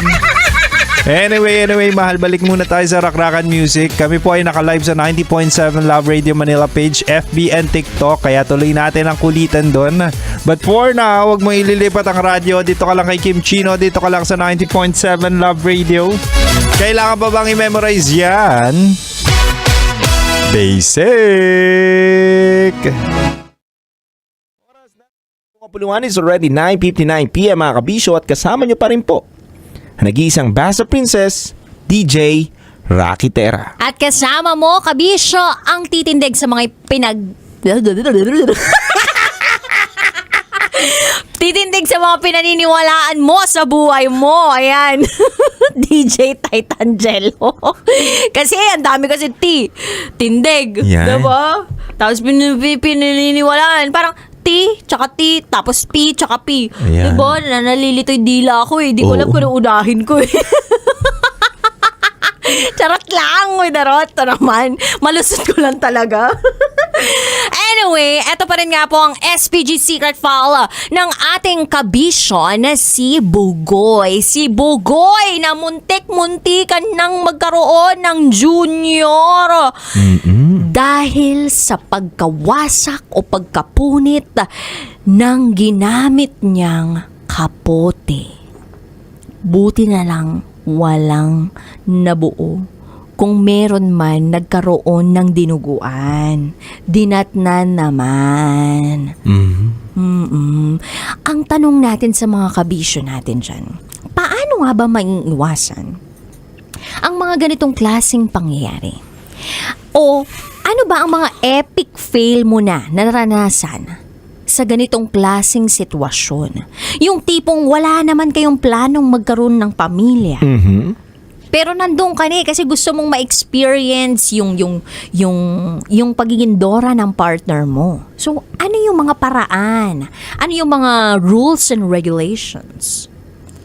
Anyway, mahal, balik muna tayo sa Rakrakan Music. Kami po ay naka-live sa 90.7 Love Radio Manila page, FB and TikTok. Kaya tuloy natin ang kulitan doon. But for now, huwag mo ililipat ang radyo. Dito ka lang kay Kim Chino. Dito ka lang sa 90.7 Love Radio. Kailangan ba bang i-memorize yan? Basic! Kapuluan is already 9:59 PM mga kabisyo, at kasama nyo pa rin po nag-iisang Basta Princess, DJ Rocky Terra. At kasama mo, kabisyo, ang titindig sa mga titindig sa mga pinaniniwalaan mo sa buhay mo. Ayan. DJ Titangelo. Kasi ang dami kasi tindig. Yan. Diba? Tapos pinaniniwalaan. Parang tsaka T, tapos P, tsaka P. Ayan. Diba? Nalilito yung dila ko eh. Di ko alam kung unahin ko eh. Charot lang, may darot. Ito naman. Malusot ko lang talaga. Anyway, eto pa rin nga po ang SPG secret file ng ating kabisyo na si Bugoy. Si Bugoy na muntik-muntikan nang magkaroon ng junior. Dahil sa pagkawasak o pagkapunit ng ginamit niyang kapote. Buti na lang walang nabuo kung meron man nagkaroon ng dinuguan. Dinatnan naman. Ang tanong natin sa mga kabisyo natin dyan, paano nga ba maiiwasan ang mga ganitong klaseng pangyayari? O ano ba ang mga epic fail mo na naranasan sa ganitong klaseng sitwasyon? Yung tipong wala naman kayong planong magkaroon ng pamilya. Pero nandun ka na kasi gusto mong ma-experience yung pagiging dora ng partner mo. So, ano yung mga paraan? Ano yung mga rules and regulations?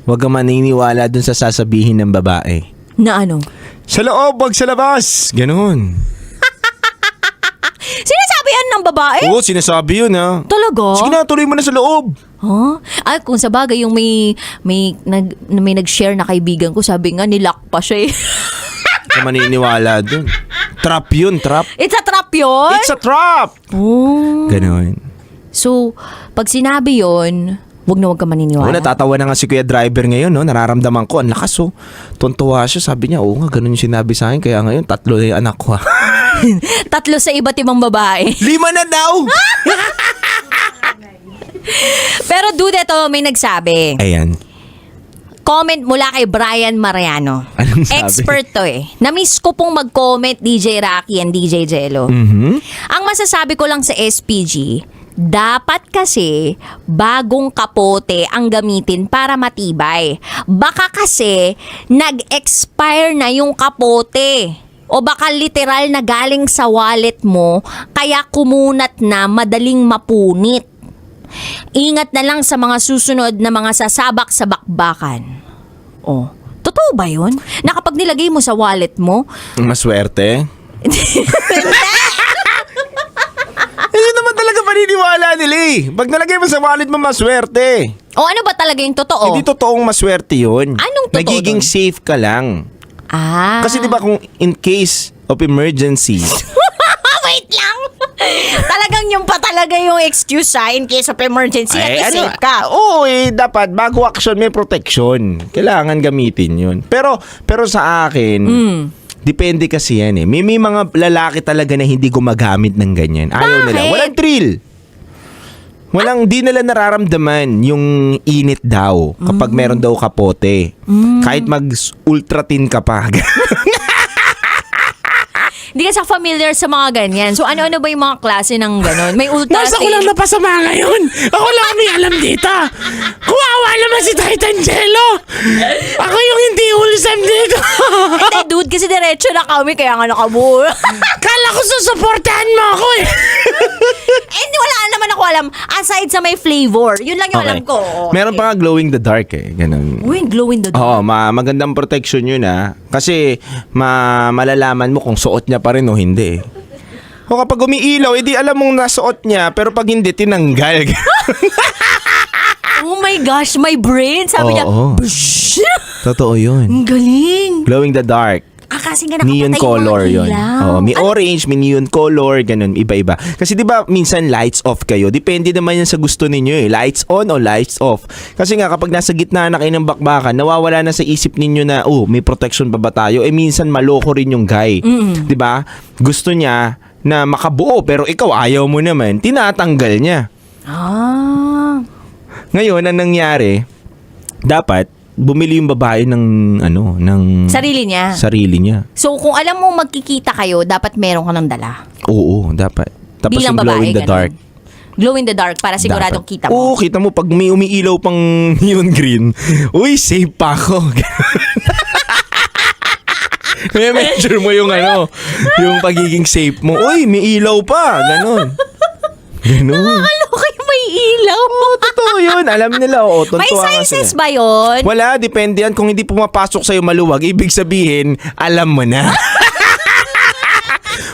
Huwag ka maniniwala dun sa sasabihin ng babae. Na ano? Sa loob, wag sa labas. Ganun. Sinasabi yan ng babae? Oo, sinasabi yun ha. Talaga? Sige na, tuloy mo na sa loob. Huh? Ay, kung sa bagay yung may nag-share na kaibigan ko, sabi nga nilock pa siya eh. Huwag ka maniniwala dun. Trap yun, trap. It's a trap yun? It's a trap! Oh. Ganun. So, pag sinabi yun, wag ka maniniwala. Oo, natatawa na nga si Kuya Driver ngayon, no? Nararamdaman ko, ang lakas, oh. Tuntua siya, sabi niya, oo nga, ganun yung sinabi sa akin, kaya ngayon, 3 na yung anak ko, ha. 3 sa iba't ibang babae. 5 na daw! Pero dude, ito may nagsabi. Ayan. Comment mula kay Brian Mariano. Anong sabi? Expert to eh. Na-miss ko pong mag-comment DJ Rocky and DJ Jello. Ang masasabi ko lang sa SPG, dapat kasi bagong kapote ang gamitin para matibay. Baka kasi nag-expire na yung kapote. O baka literal na galing sa wallet mo, kaya kumunat na madaling mapunit. Ingat na lang sa mga susunod na mga sasabak sa bakbakan. Oh, totoo ba yun? Na kapag nilagay mo sa wallet mo, Maswerte. Hindi naman talaga paniniwala nila eh. Pag nalagay mo sa wallet mo, maswerte. o ano ba talaga yung totoo? Hindi totoong maswerte yun. Anong totoo Nagiging dun? safe ka lang. Kasi di ba kung in case of emergency, Wait lang! Talagang yung pa talaga yung excuse in case of emergency at safe ka. Oo dapat bago action may protection. Kailangan gamitin yun. Pero sa akin, depende kasi yan eh. May mga lalaki talaga na hindi gumagamit ng ganyan. Ayaw nila. Bakit? Walang thrill. Di nila nararamdaman yung init daw kapag meron daw kapote. Kahit mag-ultratin ka pa. Hindi ka sa familiar sa mga ganyan. So ano-ano ba yung mga klase ng gano'n? May ultra Nasa ko lang napasama ngayon. Ako lang may alam dito. Kuwawa naman si Titan Jello. Ako yung hindi wholesome dito. Hindi, dude, kasi diretso na kami, kaya nga nakabuo. Kala ko susuportahan mo ako eh. Hindi, wala naman ako alam. Aside sa may flavor, yun lang yung alam ko. Okay. Meron pa nga glowing the dark eh. Ganun. Uy, glow in the dark. Oo, magandang protection yun Kasi malalaman mo kung suot niya pa rin o hindi. O kapag umiilaw, edi alam mong nasuot niya, pero pag hindi, tinanggal. Oh my gosh, my brain. Sabi niya, Oo. "Bsh!" Totoo yun. Ang galing. Glowing the dark. Kasi nga nakapatay Neon yung color mga yun. ilaw. Oh, may orange, may neon color, ganun, iba-iba. Kasi 'di ba minsan lights off kayo. Depende naman yan sa gusto ninyo eh. Lights on o lights off. Kasi nga kapag nasa gitna na kayo ng bakbakan, nawawala na sa isip ninyo na, may protection pa ba tayo? Minsan maloko rin yung guy. 'Di ba? Gusto niya na makabuo pero ikaw ayaw mo naman, tinatanggal niya. Ngayon, ang nangyari, dapat bumili yung babae ng Sarili niya. sarili niya. So, kung alam mo magkikita kayo, dapat meron ka ng dala. Oo, dapat. Tapos Bilang yung glow babae, in the ganun. dark. Glow in the dark para siguradong Dapat. kita mo. Oo, kita mo pag may umiilaw pang neon green, uy, safe pa ako. May measure mo yung yung pagiging safe mo. Uy, may ilaw pa. Ganon. Nakakaloka yung may ilaw. Totoo yun. Alam nila. May sizes ba yun? Wala, depende yan. Kung hindi pumapasok sa'yo maluwag, ibig sabihin, alam mo na.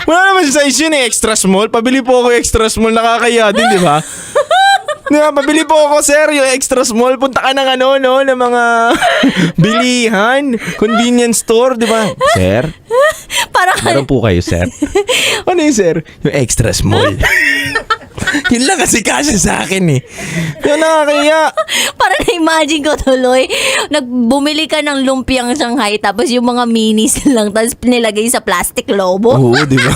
Wala naman size yun eh. Extra small. Pabili po ako extra small. Nakakaya din, di ba? Pabili po ako, sir, yung extra small. Punta ka ng ng mga bilihan, convenience store, di ba? Sir? Parang Meron po kayo, sir. Ano yun, sir? Yung extra small. Yun lang kasi kasya sa akin eh. Yung nakakaya. Para na-imagine ko tuloy, bumili ka ng lumpiang Shanghai tapos yung mga minis lang tapos nilagay sa plastic lobo. Oo, di ba?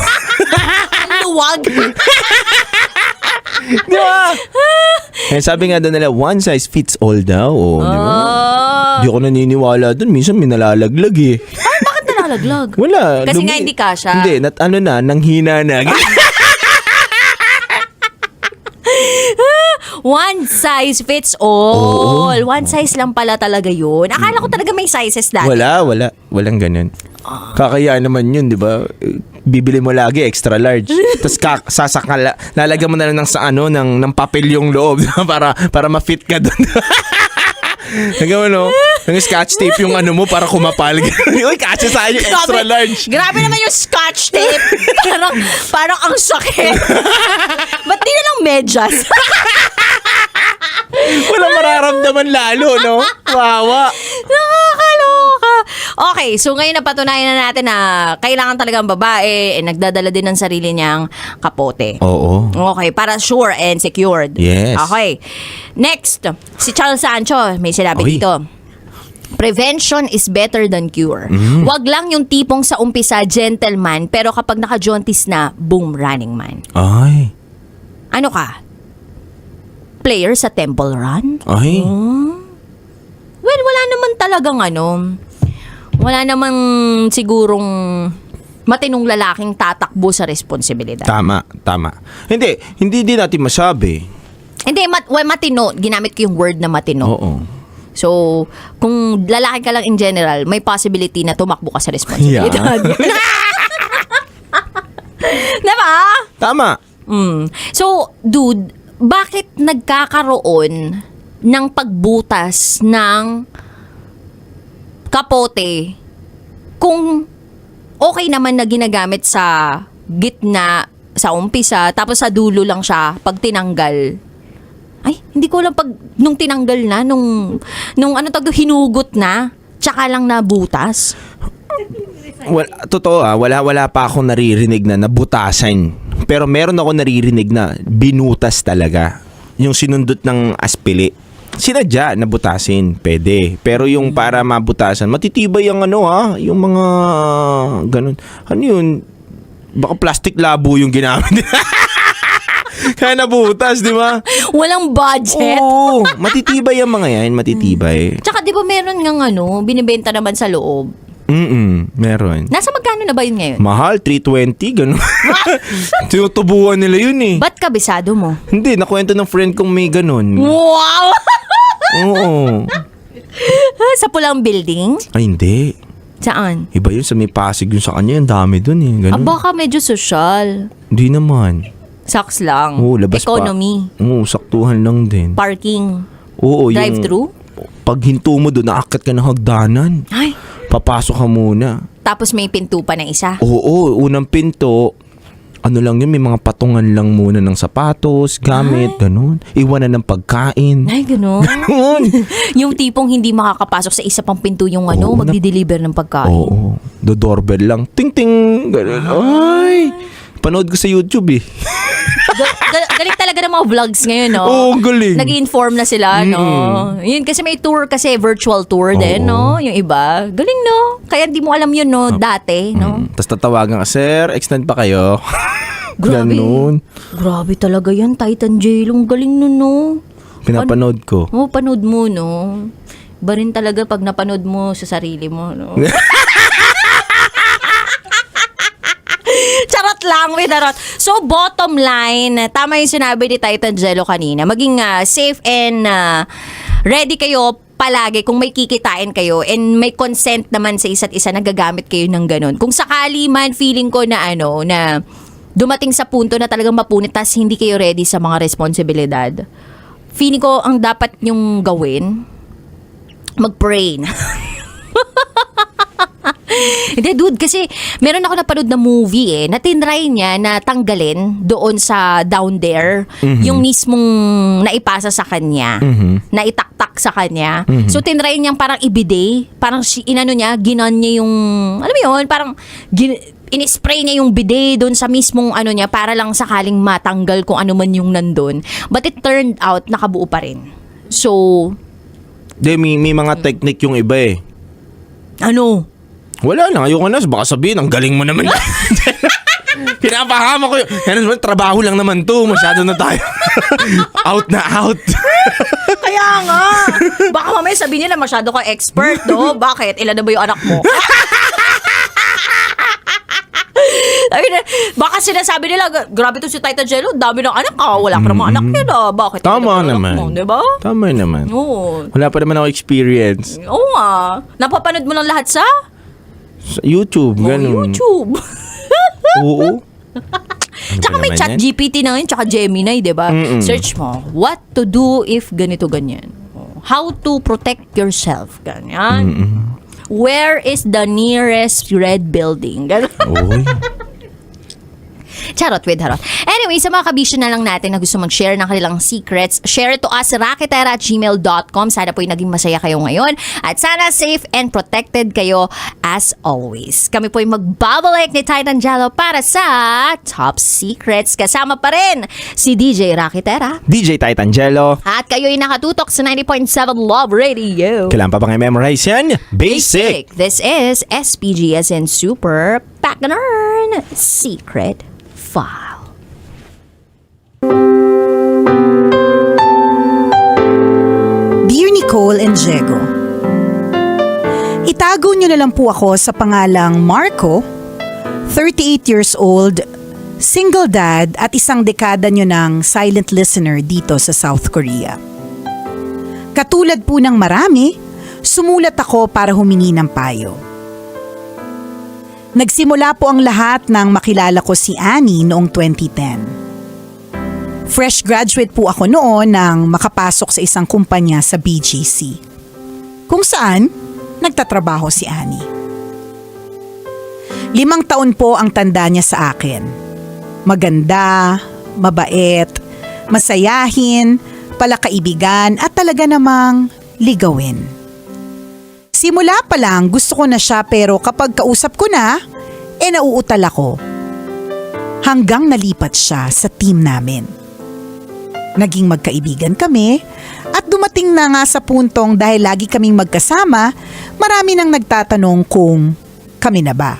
Ang luwag. Di ba? Eh, sabi nga doon nila, one size fits all daw. Oh, di ba? Di ako naniniwala doon. Minsan may nalalaglag eh. Bakit nalalaglag? Wala. Kasi nga hindi kasya. Hindi, nanghina na. One size fits all. One size lang pala talaga yun. Akala ko talaga may sizes dati. Wala. Walang ganun. Kakaya naman yun, di ba? Bibili mo lagi extra large. Tapos lalagyan mo na lang ng papel yung loob para ma-fit ka doon. Nagawa no? Ng scotch tape yung mo para kumapal. Uy, kasya sa yung extra large. Grabe naman yung scotch tape. parang ang sakit. Ba't di na lang medyas? Wala mararamdaman lalo, no? Wawa. Nakakaloka. Okay, so ngayon napatunayan na natin na kailangan talagang babae nagdadala din ng sarili niyang kapote. Oo. Okay, para sure and secured. Yes. Okay. Next, si Charles Sancho, may sinabi Oy. dito. Prevention is better than cure. Wag lang yung tipong sa umpisa gentleman pero kapag naka-jaunties na, boom, running man. Ay. Ano ka? Player sa Temple Run? Ay. Well, wala naman talagang wala namang sigurong matinong lalaking tatakbo sa responsibilidad. Tama. Hindi din natin masabi. Hindi, matino. Ginamit ko yung word na matino. Oo. So, kung lalaki ka lang in general, may possibility na tumakbo ka sa responsibilidad. Diba? Tama. So, dude, bakit nagkakaroon ng pagbutas ng kapote kung okay naman na ginagamit sa gitna, sa umpisa, tapos sa dulo lang siya pag tinanggal? Ay, hindi ko alam pag nung tinanggal na, nung hinugot na, tsaka lang nabutas. Totoo wala pa akong naririnig na nabutasan. Pero meron ako naririnig na binutas talaga. Yung sinundot ng aspili. Sinadya na butasin, pwede. Pero yung para mabutasan, matitibay yung yung mga ganun. Ano yun? Baka plastic labo yung ginamit. Kaya nabutas, di ba? Walang budget. Oo, matitibay yung mga yan, matitibay. Tsaka di ba meron ngang binibenta naman sa loob? Meron. Nasa magkano na ba yun ngayon? Mahal, 320, ganun. Tinutubuan nila yun eh. Ba't kabisado mo? Hindi, nakwento ng friend kong may ganun. Wow! Oo. Sa pulang building? Ay, hindi. Saan? Iba yun sa may Pasig yun sa kanya, ang dami dun eh. Ganun. Baka medyo social. Hindi naman. Saks lang. Oo, labas Economy. pa. Oo, saktuhan lang din. Parking. Oo, Drive-thru? Pag hinto mo doon, naakyat ka ng hagdanan. Ay. Papasok ka muna. Tapos may pinto pa na isa. Oo, unang pinto, lang yun, may mga patungan lang muna ng sapatos, gamit, ganun. Iwanan ng pagkain. Ay, gano'n. Ganun. Yung tipong hindi makakapasok sa isa pang pinto yung Oo, magdi-deliver ng pagkain. Oo. Do doorbell lang. Ting ting. Ganun. Ay. Panood ko sa YouTube eh. Galing talaga ng mga vlogs ngayon, no? Oo, galing. Nag-inform na sila, no? Yun, kasi may tour kasi, virtual tour din, no? Yung iba. Galing, no? Kaya di mo alam yun, no? Dati, no? Tapos tatawagan ka, sir, extend pa kayo. Grabe. Ganun. Grabe talaga yan, Titan Jailong. Galing nun, no? Pinapanood ko. Oo, panood mo, no? Iba rin talaga pag napanood mo sa sarili mo, no? Charot lang, winarot. So, bottom line, tama yung sinabi ni Titan Jello kanina. Maging safe and ready kayo palagi kung may kikitain kayo and may consent naman sa isa't isa na gagamit kayo ng ganun. Kung sakali man, feeling ko na na dumating sa punto na talagang mapunit tas hindi kayo ready sa mga responsibilidad. Feeling ko ang dapat nyong gawin, mag-pray na. Hindi, dude, kasi meron ako napanood na movie na tinry niya na tanggalin doon sa down there yung mismong naipasa sa kanya, na itaktak sa kanya. So, tinry niyang parang ibide, parang ginan niya yung, alam mo yun, parang in-spray niya yung bidet doon sa mismong ano niya para lang sakaling matanggal kung ano man yung nandun. But it turned out nakabuo pa rin. So, May mga technique yung iba eh. ano? Wala lang, ayoko na. Baka sabihin, ang galing mo naman. Pinapahama ko yun. Yan naman, trabaho lang naman to. Masyado na tayo. Out na out. Kaya nga. Baka mamaya sabihin nila masyado ka expert, no? Bakit? Ilan na ba yung anak mo? Baka sinasabi nila, grabe to si Tita Jello, dami ng anak ka. Wala ka namang anak yun, ah. Bakit? Tama Ilan na ba yung naman. anak mo, diba? Tama naman. Oo. Wala pa naman ako experience. Oo nga. Napapanood mo lang lahat sa Sa YouTube, ganun. YouTube. Oo. Tsaka may chat GPT na ngayon, tsaka Gemini, di ba? Search mo, what to do if ganito, ganyan. How to protect yourself, ganyan. Where is the nearest red building? Ganun. Uy. Charot with harot. Anyway, sa mga kabisyo na lang natin na gusto mag-share ng kanilang secrets, share it to us raketera@gmail.com. Sana po'y naging masaya kayo ngayon at sana safe and protected kayo as always. Kami po'y magbabalik ni Titan Jello para sa Top Secrets. Kasama pa rin si DJ Raketera. DJ Titangelo. At kayo'y nakatutok sa 90.7 Love Radio. Kailan pa bang i-memorize yan? Basic. This is SPGS and Super Packanern Secret File. Dear Nicole and Diego, itago niyo na lang po ako sa pangalang Marco, 38 years old, single dad at isang dekada niyo ng silent listener dito sa South Korea. Katulad po ng marami, sumulat ako para humingi ng payo. Nagsimula po ang lahat nang makilala ko si Annie noong 2010. Fresh graduate po ako noon nang makapasok sa isang kumpanya sa BGC, kung saan nagtatrabaho si Annie. 5 taon po ang tanda niya sa akin. Maganda, mabait, masayahin, palakaibigan at talaga namang ligawin. Simula pa lang gusto ko na siya pero kapag kausap ko na, nauutal ako. Hanggang nalipat siya sa team namin. Naging magkaibigan kami at dumating na nga sa puntong dahil lagi kaming magkasama, marami nang nagtatanong kung kami na ba.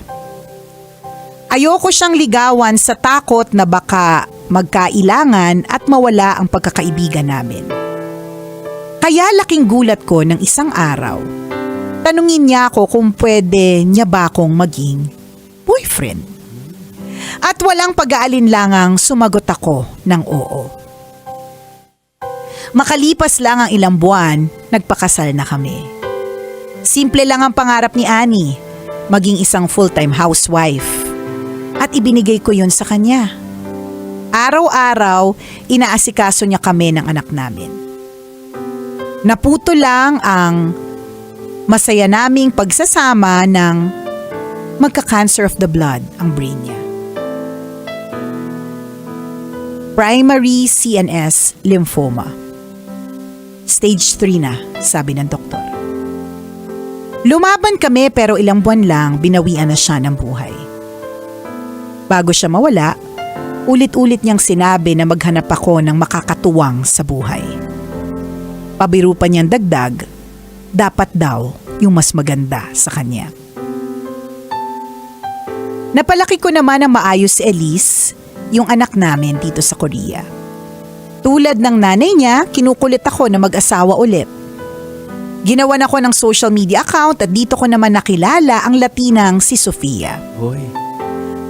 Ayoko siyang ligawan sa takot na baka magkailangan at mawala ang pagkakaibigan namin. Kaya laking gulat ko ng isang araw. Tanungin niya ako kung pwede niya ba akong maging boyfriend. At walang pag-aalinlangang sumagot ako ng oo. Makalipas lang ang ilang buwan, nagpakasal na kami. Simple lang ang pangarap ni Annie, maging isang full-time housewife. At ibinigay ko yun sa kanya. Araw-araw, inaasikaso niya kami ng anak namin. Naputo lang ang masaya naming pagsasama ng magka-cancer of the blood ang brain niya. Primary CNS lymphoma. Stage 3 na, sabi ng doktor. Lumaban kami pero ilang buwan lang binawian na siya ng buhay. Bago siya mawala, ulit-ulit niyang sinabi na maghanap ako ng makakatuwang sa buhay. Pabiro pa niyang dagdag, dapat daw yung mas maganda sa kanya. Napalaki ko naman ng maayos si Elise, yung anak namin dito sa Korea. Tulad ng nanay niya, kinukulit ako na mag-asawa ulit. Ginawan ako ng social media account at dito ko naman nakilala ang Latinang si Sofia. Hoy.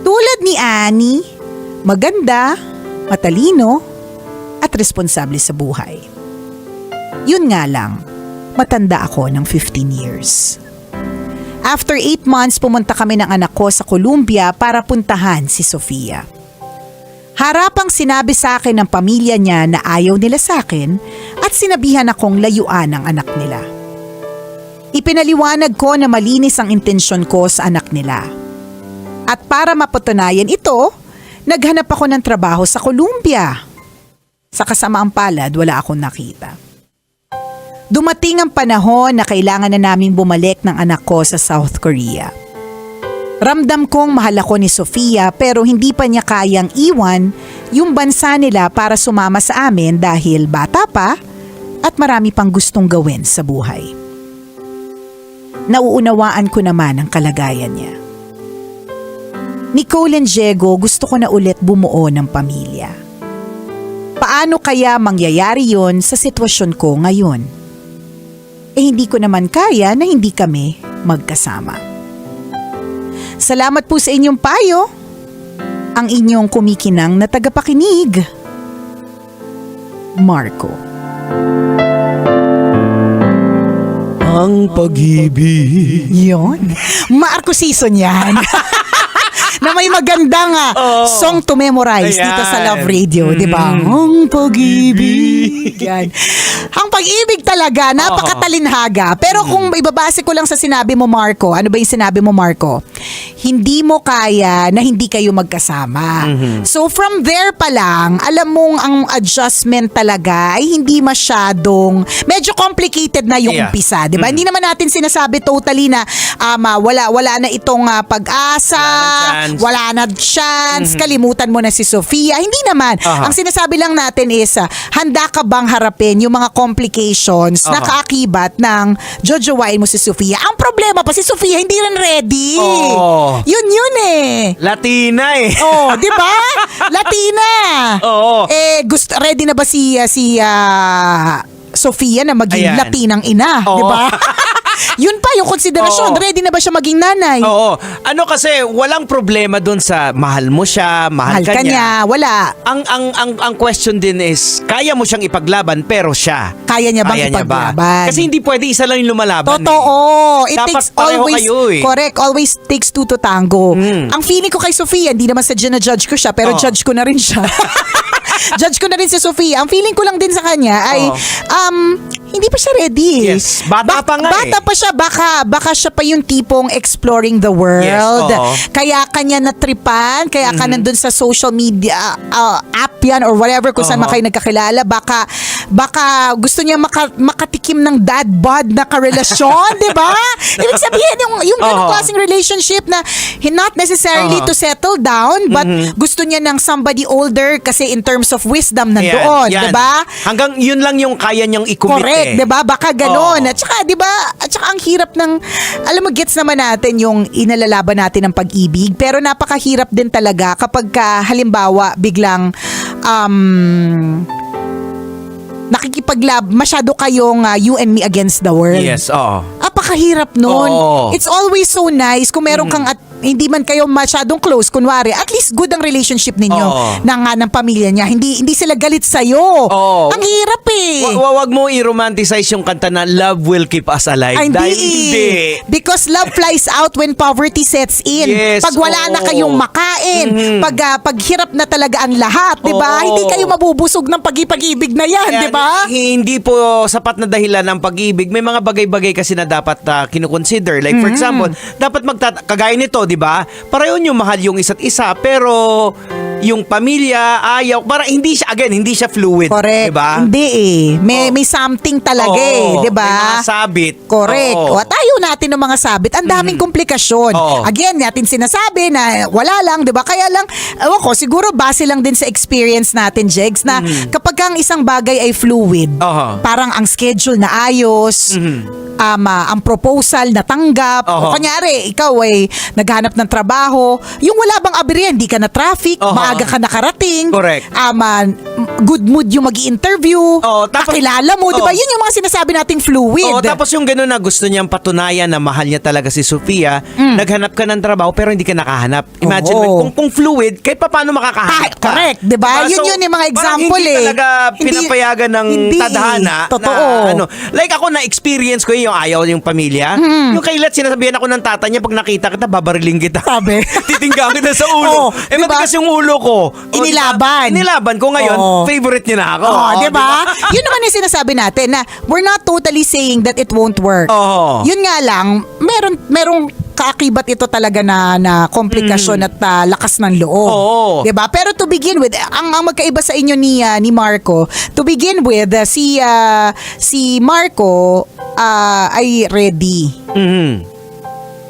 Tulad ni Annie, maganda, matalino, at responsable sa buhay. Yun nga lang, matanda ako ng 15 years. After 8 months, pumunta kami ng anak ko sa Colombia para puntahan si Sofia. Harapang sinabi sa akin ng pamilya niya na ayaw nila sa akin at sinabihan akong layuan ang anak nila. Ipinaliwanag ko na malinis ang intensyon ko sa anak nila. At para mapatunayan ito, naghanap ako ng trabaho sa Colombia. Sa kasamaang palad, wala akong nakita. Dumating ang panahon na kailangan na naming bumalik ng anak ko sa South Korea. Ramdam kong mahal ako ni Sofia pero hindi pa niya kayang iwan yung bansa nila para sumama sa amin dahil bata pa at marami pang gustong gawin sa buhay. Nauunawaan ko naman ang kalagayan niya. Nicole and Diego, gusto ko na ulit bumuo ng pamilya. Paano kaya mangyayari yon sa sitwasyon ko ngayon? Hindi ko naman kaya na hindi kami magkasama. Salamat po sa inyong payo. Ang inyong kumikinang na tagapakinig. Marco. Ang pag-ibig. Yon. Marco season yan. Na may magandang song to memorize dito sa Love Radio, di ba? Ang pag-ibig. Yan. Ang pag-ibig talaga, napakatalinhaga. Pero kung ibabase ko lang sa sinabi mo, Marco, ano ba yung sinabi mo, Marco? Hindi mo kaya na hindi kayo magkasama. So from there pa lang, alam mong ang adjustment talaga ay hindi masyadong, medyo complicated na yung umpisa, di ba? Hindi naman natin sinasabi totally na wala na itong pag-asa, wala na chance, kalimutan mo na si Sofia. Hindi naman. Ang sinasabi lang natin is, handa ka bang harapin yung mga complications na kaakibat ng jojowain mo si Sofia? Ang problema pa, si Sofia hindi rin ready. Yun eh. Latina eh. Di ba? Latina. Ready na ba si Sofia na maging Ayan. Latinang ina? Di ba? Yun pa yung konsiderasyon. Ready na ba siya maging nanay? Oo. Ano kasi walang problema doon sa mahal mo siya, mahal ka niya. Wala. Ang question din is, kaya mo siyang ipaglaban pero siya. Kaya niya bang Kaya niya ba? ipaglaban? Kasi hindi pwede isa lang yung lumalaban. Totoo. It Dapat takes pareho always, kayo eh. correct, always takes two to tango. Ang feeling ko kay Sofia, hindi naman sa judge ko siya, pero judge ko na rin siya. Judge ko na rin si Sofia. Ang feeling ko lang din sa kanya ay, hindi pa siya ready. Yes. Bata pa nga Bata pa siya. Baka siya pa yung tipong exploring the world. Yes, Kaya kanya natripan, kaya ka nandun sa social media app yan or whatever kung saan kayo nagkakilala. Baka gusto niya makatikim ng dad bod na karelasyon, di ba? Ibig sabihin, yung ganong klaseng relationship na not necessarily to settle down, but gusto niya ng somebody older kasi in terms of wisdom nandoon, di ba? Hanggang yun lang yung kaya niyang i-commit. Correct, 'di ba? Baka gano'n. At saka 'di ba? At saka ang hirap ng alam mo, gets naman natin yung inalalaban natin ng pag-ibig, pero napakahirap din talaga kapag halimbawa biglang nakikipaglab, masyado kayong you and me against the world. Yes, oo. Napakahirap nun. It's always so nice kung meron kang hindi man kayo masyadong close, kunwari, at least good ang relationship ninyo ng pamilya niya. Hindi sila galit sa'yo. Ang hirap eh. Wag mo i-romanticize yung kanta na Love Will Keep Us Alive. Ay, Dahil hindi. Because love flies out when poverty sets in. Yes, pag wala na kayong makain, pag hirap na talaga ang lahat, 'di ba? Hindi kayo mabubusog ng pag-ibig na 'yan, 'di ba? Hindi po sapat na dahilan ng pag-ibig. May mga bagay-bagay kasi na dapat kino-consider. Like for example, dapat kagaya nito, 'di ba? Pareho nyo mahal yung isa't isa, pero yung pamilya ayaw, para hindi siya fluid, Correct. 'di ba? Hindi eh. May something talaga eh, 'di ba? May mga sabit. Correct. Oo. O tayo natin ng mga sabit. Ang daming komplikasyon. Again, natin sinasabi na wala lang, 'di ba? Kaya lang, ewan ko, siguro base lang din sa experience natin, Jegs, na kapag ang isang bagay ay fluid, parang ang schedule na ayos, ang proposal natanggap, o kanyari, ikaw ay naghanap ng trabaho, yung wala bang aberya, hindi ka na traffic, maaga ka nakarating, Correct. Good mood yung mag-i-interview, tapos, kakilala mo, di ba? Yun yung mga sinasabi nating fluid. Tapos yung gano'n na gusto niyang patunayan na mahal niya talaga si Sofia, naghanap ka ng trabaho pero hindi ka nakahanap. Imagine mo, kung fluid, kahit pa paano makakahanap ka. Correct, di ba? Yun yung mga example hindi eh. talaga pinapayagan ng tadhana. Totoo. Na, like ako, na-experience ko yung ayaw yung pamilya. Yung kailat, sinasabihan ako ng tata niya, pag nakita kita, babariling kita. Sabi. Titingga kita sa ulo. Diba? Matigas yung ulo ko. Inilaban. Inilaban ko ngayon, favorite niya na ako. Diba? Yun naman yung sinasabi natin na we're not totally saying that it won't work. Yun nga lang, merong kaakibat ito talaga na komplikasyon at lakas ng loob. Diba? Pero to begin with, ang magkaiba sa inyo ni Marco, to begin with, si Marco ay ready.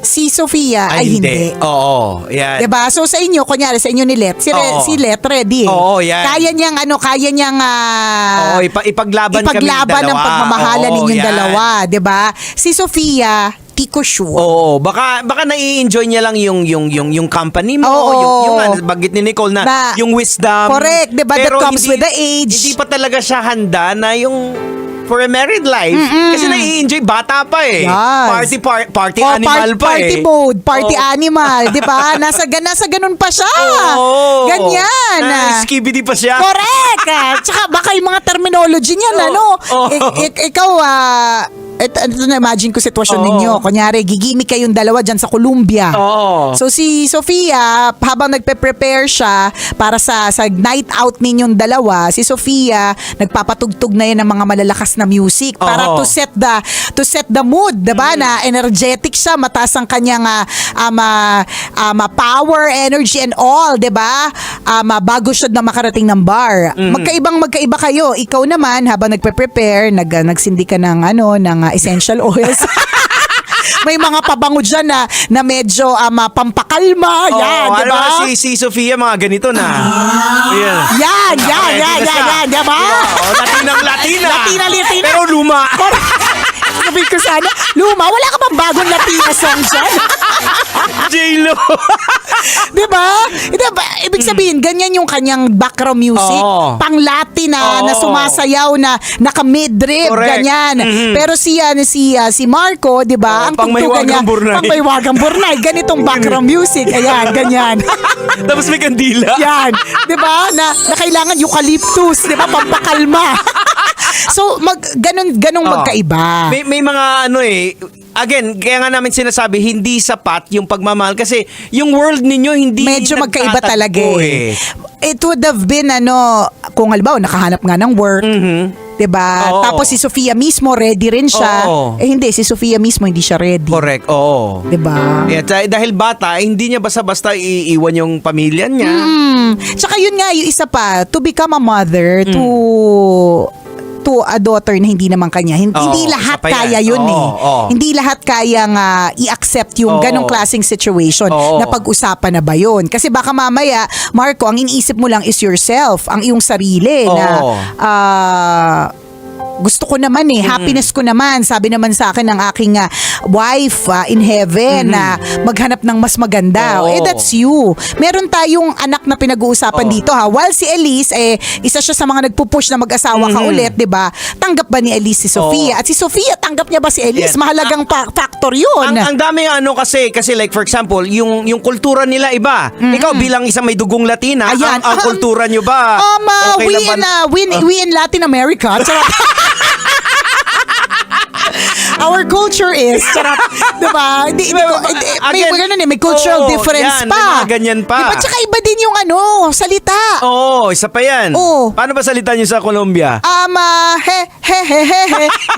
Si Sofia ay hindi. Oo, yan. Diba? So sa inyo, kunyari sa inyo ni Let, Oo. si Let ready. Oo, yan. Kaya niyang Oo, ipaglaban kami ng dalawa. ang pagmamahala Oo, ninyong yan. dalawa, 'di ba? Si Sofia, di ko sure. Oo, baka nai-enjoy niya lang yung company mo, Oo. yung bagit ni Nicole na yung wisdom. Correct, 'di ba? That Pero comes hindi- with the age. Hindi pa talaga siya handa na yung for a married life. Kasi nai-enjoy, bata pa eh. Yes. Party animal pa party eh. mode, party animal, 'di ba? Nasa ganun pa siya. Oo. Ganyan. Skibidi pa siya. Correct. Tsaka baka yung mga terminology niyan, ano? Oo. Ikaw, ito na imagine ko sitwasyon Oo. ninyo. Kunyari, gigimik kayong dalawa dyan sa Columbia. Oo. So si Sofia, habang nagpe-prepare siya para sa night out ninyong dalawa, si Sofia, nagpapatugtog na yan ng mga malalakas na music para Oo. to set the mood, 'di ba? Na energetic siya, mataas ang kanyang power, energy and all, 'di ba? Bago siya na makarating ng bar. Magkaiba kayo. Ikaw naman habang nagpe-prepare, nagsindi ka ng essential oils. May mga pabango dyan na medyo pampakalma. Yan, Oo, di ba? ano, si Sofia, mga ganito na. Yan, di ba? Latina. Latina. Pero luma. Sabi ko sana, Luma, wala ka bang bagong Latina song dyan? J-Lo. Di ba? Ibig sabihin, ganyan yung kanyang background music. Oo. Pang Latina na Oo. sumasayaw na naka-midrib, Correct. ganyan. Pero si Marco, di ba? Ang Pang tugtugan niya, Maywagang Burnay. pang Maywagang Burnay. Ganitong background music. Ayan, ganyan. Tapos may kandila. Yan. Di ba? Na kailangan eucalyptus. Di ba? Pampakalma. So, ganong magkaiba. May mga again, kaya nga namin sinasabi, hindi sapat yung pagmamahal kasi yung world ninyo hindi Medyo magkaiba nagtatagpo talaga eh. It would have been kung halimbawa nakahanap nga ng work, 'di ba? Oo. Tapos si Sofia mismo ready rin siya. Oo. Hindi, si Sofia mismo hindi siya ready. Correct, oo. 'Di ba? Dahil bata, hindi niya basta-basta iiwan yung pamilya niya. Tsaka yun nga, yung isa pa, to become a mother to a daughter na hindi naman kanya. Hindi lahat isa pa yan. kaya yun Oo. Hindi lahat kayang i-accept yung Oo. ganong klaseng situation Oo. na pag-usapan na ba yun. Kasi baka mamaya, Marco, ang iniisip mo lang is yourself, ang iyong sarili na Oo. gusto ko naman happiness ko naman. Sabi naman sa akin ng aking wife in heaven na maghanap ng mas maganda. Oo. That's you. Meron tayong anak na pinag-uusapan dito While si Elise, isa siya sa mga nagpupush na mag-asawa ka ulit, di ba? Tanggap ba ni Elise si Sofia? Oo. At si Sofia, tanggap niya ba si Elise? Yan. Mahalagang factor yun. Ang dami kasi like for example, yung kultura nila iba. Ikaw bilang isang may dugong Latina, Ayan. ang kultura nyo ba? Okay lang ba? We in Latin America. Our culture is, diba? May cultural difference yan, pa. may mga ganyan pa. Diba? Tsaka iba din yung salita. Oo, isa pa yan. Oo. Paano ba salita nyo sa Colombia?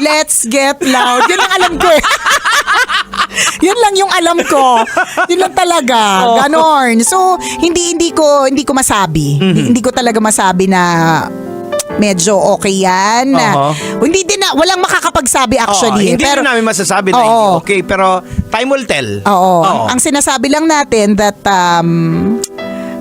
Let's get loud. Yun ang alam ko Yun lang yung alam ko. Yun lang talaga. Ganon. So, hindi ko masabi. Hindi ko talaga masabi na medyo okay yan. Hindi din walang makakapagsabi actually. Hindi pero, rin namin masasabi na hindi okay, pero time will tell. Oo. Ang sinasabi lang natin that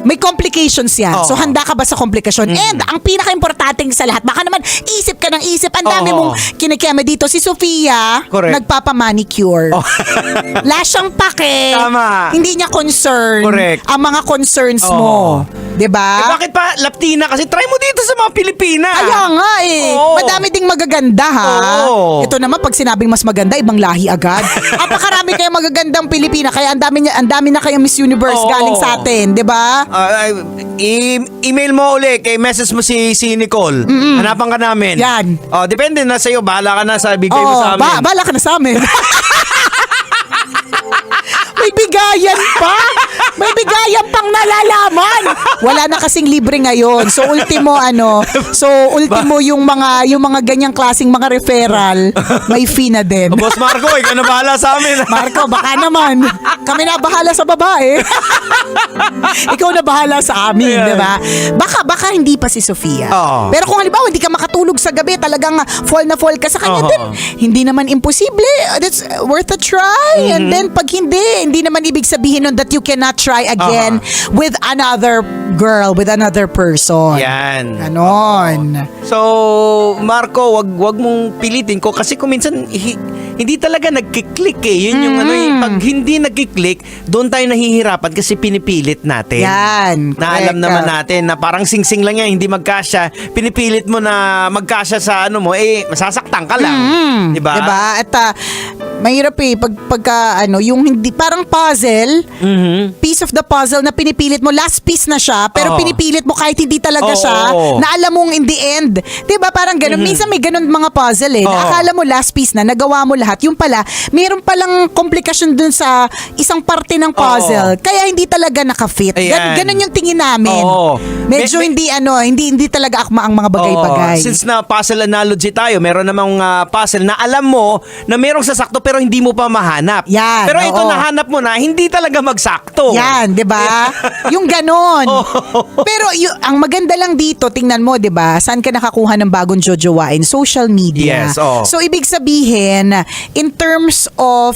may complications yan. Oo. So, handa ka ba sa komplikasyon? And, ang pinaka-importanting sa lahat, baka naman, isip ka ng isip. Ang dami mong kinikeme dito. Si Sofia, Correct. nagpapamanicure. Wala siyang pake. Tama. Hindi niya concern Correct. ang mga concerns Oo. mo. Diba? Bakit pa Latina? Kasi try mo dito sa mga Pilipina. Kaya nga Oo. Madami ding magaganda Oo. Ito naman pag sinabing mas maganda, ibang lahi agad. Napakarami kayong magagandang Pilipina kaya ang dami na kayong Miss Universe Oo. galing sa atin, 'di ba? Email mo uli kay message mo si Nicole. Hanapan ka namin. Yan. Depende na sa'yo. Bahala ka na sa bigay mo sa amin. Bala ka na sa amin. May bigayan pa. May bigayan pang nalalaman. Wala na kasing libre ngayon. So ultimo yung mga ganyang klaseng mga referral, may fee na din. Boss Marco, ikaw na bahala sa amin. Marco, baka naman. Kami na bahala sa babae. Ikaw na bahala sa amin, Ayan. di ba? Baka hindi pa si Sofia. Oo. Pero kung halimbawa hindi ka makatulog sa gabi, talagang fall na fall ka sa kanya, Oo. then hindi naman imposible. That's worth a try. And then pag hindi naman ibig sabihin nun that you cannot try again with another girl, with another person. Yan. Ganon. So, Marco, wag mong pilitin ko kasi kung minsan hindi talaga nagkiklik eh. Yun yung pag hindi nagkiklik, doon tayo nahihirapan kasi pinipilit natin. Yan. Na alam Correct. naman natin na parang sing-sing lang yan, hindi magkasya. Pinipilit mo na magkasya sa masasaktan ka lang. Diba? Diba? At mahirap eh pagka yung hindi parang puzzle, piece of the puzzle na pinipilit mo, last piece na siya, pero Oo. pinipilit mo kahit hindi talaga Oo, siya, oo. na alam mong in the end. Diba? Parang ganun. Minsan may ganun mga puzzle eh. Oo. Na akala mo last piece na, nagawa mo lahat. Yung pala, mayroon palang komplikasyon dun sa isang parte ng puzzle. Kaya hindi talaga nakafit. Ayan. Ganun yung tingin namin. Oo. Medyo hindi talaga akma ang mga bagay-bagay. Oo. Since na puzzle analogy tayo, meron namang puzzle na alam mo na merong sasakto pero hindi mo pa mahanap. Yan, Pero ito oo. nahanap mo na, hindi talaga magsakto. Yan, 'di ba? Yung ganon. Pero ang maganda lang dito, tingnan mo, 'di ba? Saan ka nakakuha ng bagong jojowain? Social media. Yes, oo. So ibig sabihin, in terms of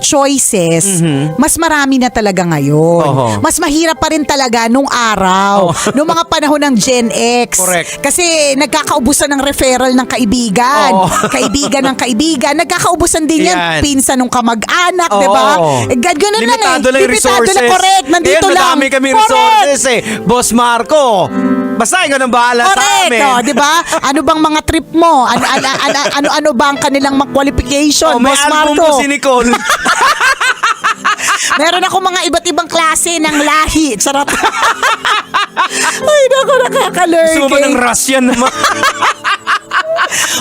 choices, mas marami na talaga ngayon. Oo. Mas mahirap pa rin talaga nung araw, nung mga panahon ng Gen X. Correct. Kasi nagkakaubusan ng referral ng kaibigan, Oo. kaibigan ng kaibigan, nagkakaubusan din yan, Yan. pinsan ng kamag-anak, Oo. 'di ba? Ganun lang eh. Limitado lang yung Limitado resources. lang, correct. Nandito Ayan, lang. madami kami Correct. resources eh. Boss Marco, basta ikaw nang bahala sa Correct, amin. oh, 'di ba? Ano bang mga trip mo? Ano ba ang kanilang mga qualification, May Boss album Marco? po si Nicole. Meron ako mga iba't ibang klase ng lahi. Charot. Ay, naku, nakakalurky. Gusto mo ba ng Russian naman?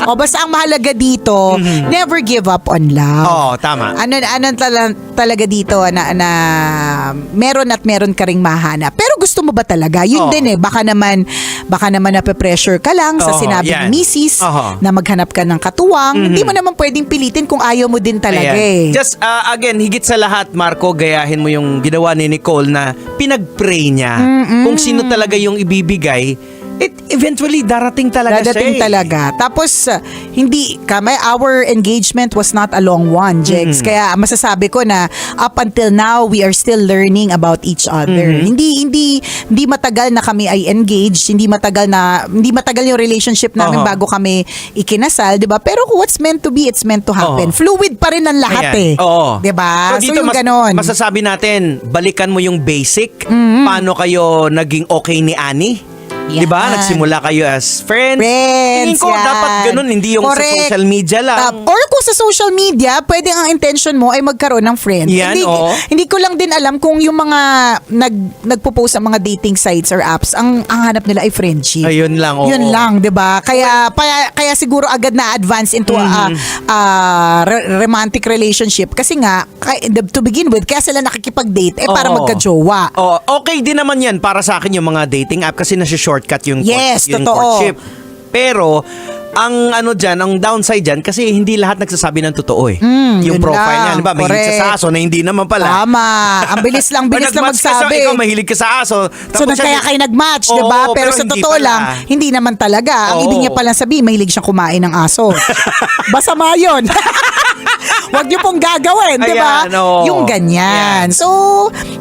O basta ang mahalaga dito, never give up on love. Oo, tama. Ano talaga dito na meron at meron ka ring mahanap. Pero gusto mo ba talaga? Yun Oo. din eh. Baka naman nape-pressure ka lang sa Oo, sinabi yan. ni Mrs. Oo. na maghanap ka ng katuwang. Hindi mo naman pwedeng pilitin kung ayaw mo din talaga Ayan. eh. Just again, higit sa lahat, Marco, gayahin mo yung ginawa ni Nicole na pinag-pray niya. Kung sino talaga yung ibibigay, eventually darating talaga Dadating siya. talaga. Tapos, our engagement was not a long one, Jex. Kaya masasabi ko na up until now, we are still learning about each other. Hindi matagal na kami ay engaged, hindi matagal yung relationship namin Oo. bago kami ikinasal, 'di ba? Pero what's meant to be, it's meant to happen. Oo. Fluid pa rin ang lahat Ayan. eh. Oo. 'Di ba? So dito yung ganon. masasabi natin, balikan mo yung basic. Paano kayo naging okay ni Annie? Yan. 'Di ba? Nagsimula kayo as friends. Tingin ko yan. dapat ganun, hindi yung Correct. sa social media lang. Or kung sa social media, pwedeng ang intention mo ay magkaroon ng friend. Yan, oo. Hindi ko lang din alam kung yung mga nagpo-post sa mga dating sites or apps, ang hanap nila ay friendship. Ayun lang, oo. Yun lang, 'di ba? Kaya siguro agad na advance into a romantic relationship kasi nga to begin with, kaya sila nakikipag-date para Oo. magka-jowa. Oh, okay din naman 'yan para sa akin yung mga dating app kasi nasi-shortcut yung Yes, yung totoo. courtship. Pero ang ang downside dyan kasi hindi lahat nagsasabi ng totoo eh. Yung yun profile lang, niya, di ba? Mahilig ka correct. sa aso na hindi naman pala. Tama. Ang bilis lang Pag nag-match ka sa- magsabi. ikaw mahilig ka sa aso. So kaya kayo nag-match, Oo, 'di ba? Pero sa hindi totoo pala. lang, hindi naman talaga. Ang Oo. ibig niya palang sabihin, mahilig siyang kumain ng aso. Basama 'yon. Huwag niyo pong gagawin, 'di ba? Ayan, oo. Yung ganyan. Ayan. So,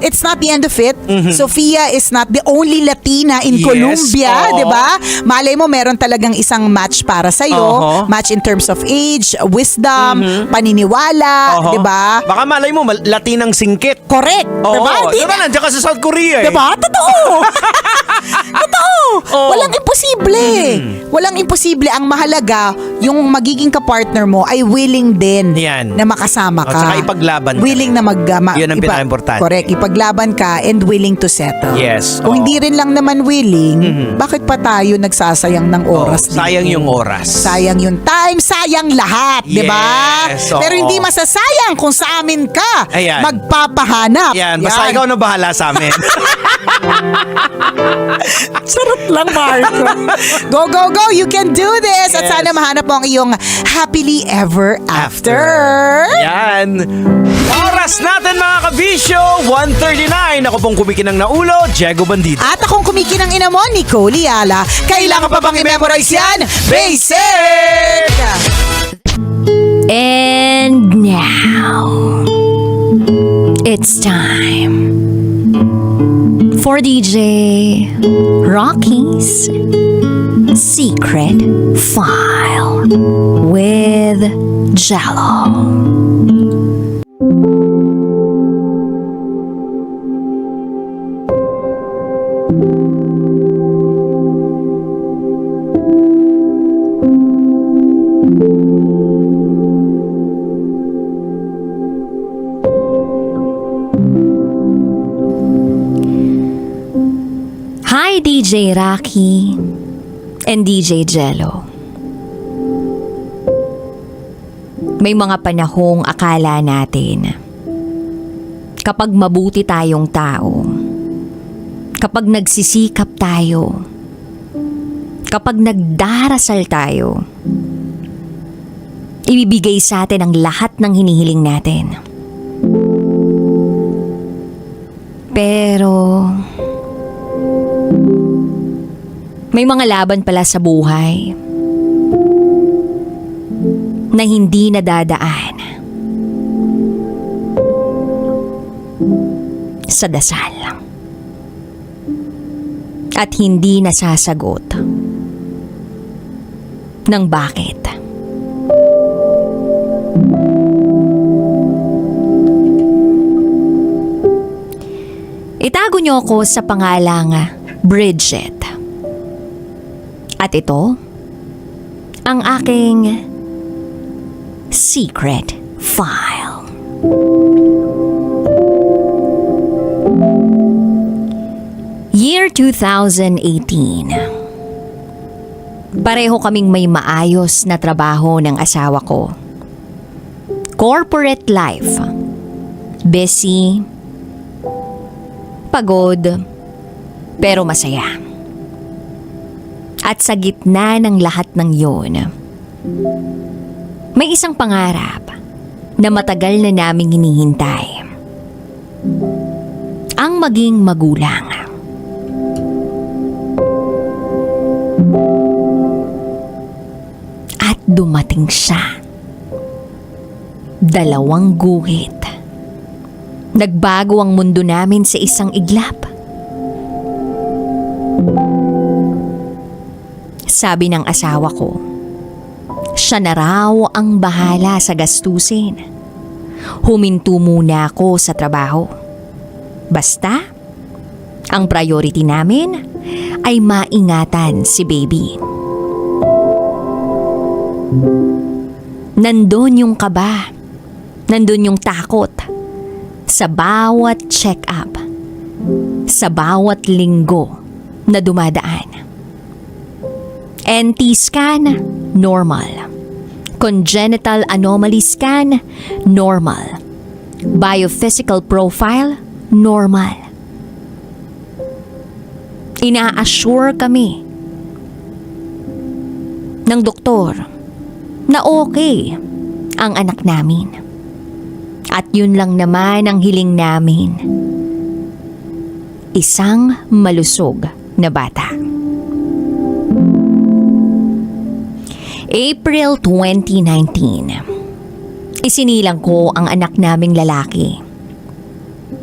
it's not the end of it. Sofia is not the only Latina in Yes, Colombia, oo. 'di ba? Malay mo meron talagang isang match para sa iyo. Oo. Match in terms of age, wisdom, paniniwala, Oo. 'di ba? Baka malay mo, Latinang singkit. Correct, 'di ba? Oo, di ba? Nandiyan ka sa South Korea eh. Diba? Totoo. Oh. Walang imposible. Walang imposible. Ang mahalaga, yung magiging kapartner mo ay willing din Yan. na makasama ka. At saka ipaglaban ka. Willing na Yun ang pinaka-importante. Correct. Ipaglaban ka and willing to settle. Yes. Kung Oo. hindi rin lang naman willing, bakit pa tayo nagsasayang ng oras? Sayang dito? yung oras. Sayang yung time, sayang lahat, di ba? Yes, oo. Pero hindi masasayang kung sa amin ka Ayan. magpapahanap. Yan, basta ikaw na bahala sa amin. Sarap lang, Marco. Go, go, go. You can do this. At Yes. sana mahanap mo ang iyong happily ever after. Yan. Oras natin mga kabisyo, 1:39. Ako pong kumikinang na ulo, Diego Bandido. At akong kumikinang ina mo, Nicole Liala. Kailangan pa bang i-memorize yan? Basic! And now, it's time for DJ Rocky's Secret File with Jello. Hi, DJ Rocky and DJ Jello. May mga panahong akala natin kapag mabuti tayong tao, kapag nagsisikap tayo, kapag nagdarasal tayo, ibibigay sa atin ang lahat ng hinihiling natin. Pero may mga laban pala sa buhay na hindi nadadaan sa dasal at hindi nasasagot ng bakit. Itago niyo ako sa pangalang Bridget. At ito, ang aking secret file. Year 2018. Pareho kaming may maayos na trabaho ng asawa ko. Corporate life. Busy. Pagod. Pero masaya. At sa gitna ng lahat ng yun, may isang pangarap na matagal na naming hinihintay. Ang maging magulang. At dumating siya. 2 guhit. Nagbago ang mundo namin sa isang iglap. Sabi ng asawa ko, siya na raw ang bahala sa gastusin. Huminto muna ako sa trabaho. Basta, ang priority namin ay maingatan si baby. Nandun yung kaba, nandun yung takot sa bawat check-up, sa bawat linggo na dumadaan. NT scan, normal. Congenital anomaly scan, normal. Biophysical profile, normal. Ina-assure kami ng doktor na okay ang anak namin. At yun lang naman ang hiling namin. Isang malusog na bata. April 2019. Isinilang ko ang anak naming lalaki.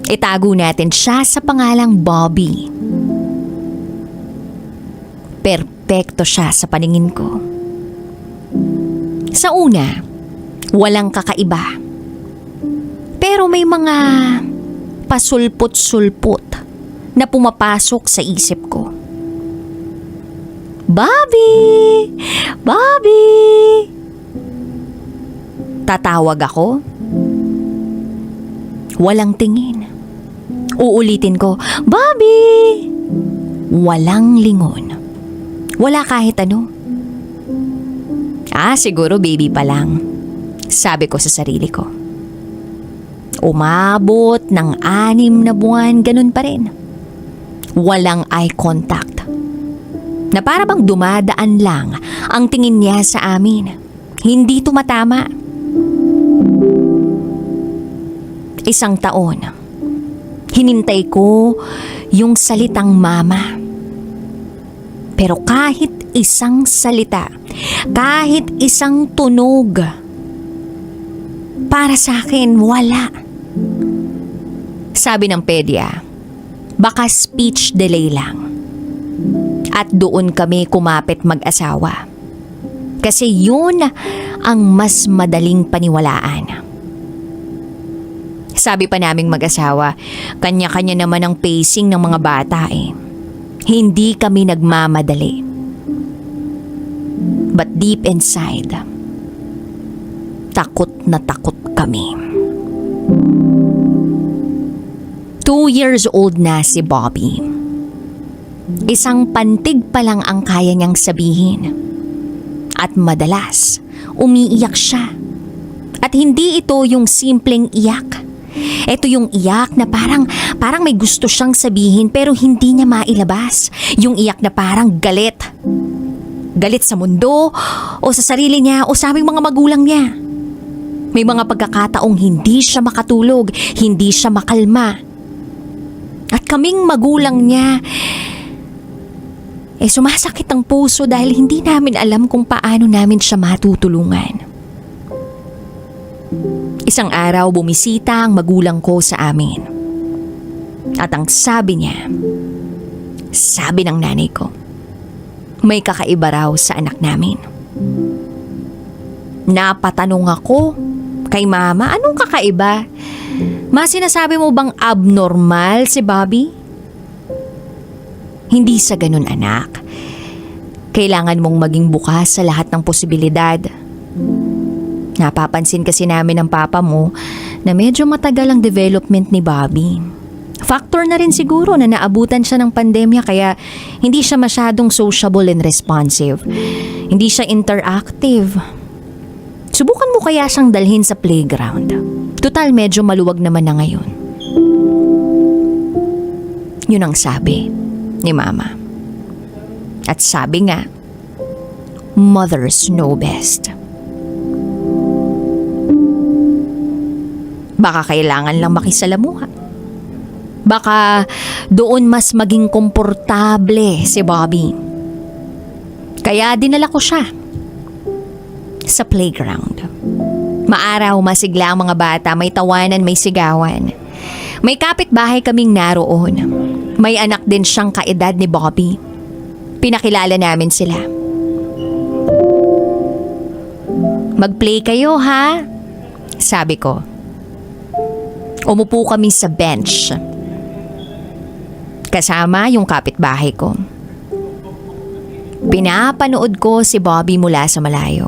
Itago natin siya sa pangalang Bobby. Perpekto siya sa paningin ko. Sa una, walang kakaiba. Pero may mga pasulpot-sulpot na pumapasok sa isip ko. Bobby! Bobby! Tatawag ako. Walang tingin. Uulitin ko, Bobby! Walang lingon. Wala kahit ano. Siguro baby pa lang. Sabi ko sa sarili ko. Umabot ng 6 na buwan, ganun pa rin. Walang eye contact. Na para bang dumadaan lang ang tingin niya sa amin. Hindi tumatama. 1 taon. Hinintay ko yung salitang mama. Pero kahit isang salita, kahit isang tunog, para sa akin, wala. Sabi ng pedya, baka speech delay lang. At doon kami kumapit mag-asawa. Kasi yun ang mas madaling paniwalaan. Sabi pa naming mag-asawa, kanya-kanya naman ang pacing ng mga bata eh. Hindi kami nagmamadali. But deep inside, takot na takot kami. 2 years old na si Bobby. 1 pantig pa lang ang kaya niyang sabihin. At madalas, umiiyak siya. At hindi ito yung simpleng iyak. Ito yung iyak na parang may gusto siyang sabihin pero hindi niya mailabas. Yung iyak na parang galit. Galit sa mundo o sa sarili niya o sa aming mga magulang niya. May mga pagkakataong hindi siya makatulog, hindi siya makalma. At kaming magulang niya, sumasakit ang puso dahil hindi namin alam kung paano namin siya matutulungan. 1 araw bumisita ang magulang ko sa amin. At ang sabi niya, sabi ng nanay ko, may kakaiba raw sa anak namin. Napatanong ako kay mama, anong kakaiba? Sinasabi mo bang abnormal si Bobby? Hindi sa ganun, anak. Kailangan mong maging bukas sa lahat ng posibilidad. Napapansin kasi namin ng papa mo na medyo matagal ang development ni Bobby. Factor na rin siguro na naabutan siya ng pandemya kaya hindi siya masyadong sociable and responsive. Hindi siya interactive. Subukan mo kaya siyang dalhin sa playground. Total medyo maluwag naman na ngayon. Yun ang sabi ni Mama. At sabi nga, mothers know best. Baka kailangan lang makisalamuha. Baka doon mas maging komportable si Bobby. Kaya dinala ko siya sa playground. Maaraw, masigla ang mga bata, may tawanan, may sigawan. May kapitbahay kaming naroon. May anak din siyang kaedad ni Bobby. Pinakilala namin sila. Mag-play kayo ha? Sabi ko. Umupo kami sa bench. Kasama yung kapitbahay ko. Pinapanood ko si Bobby mula sa malayo.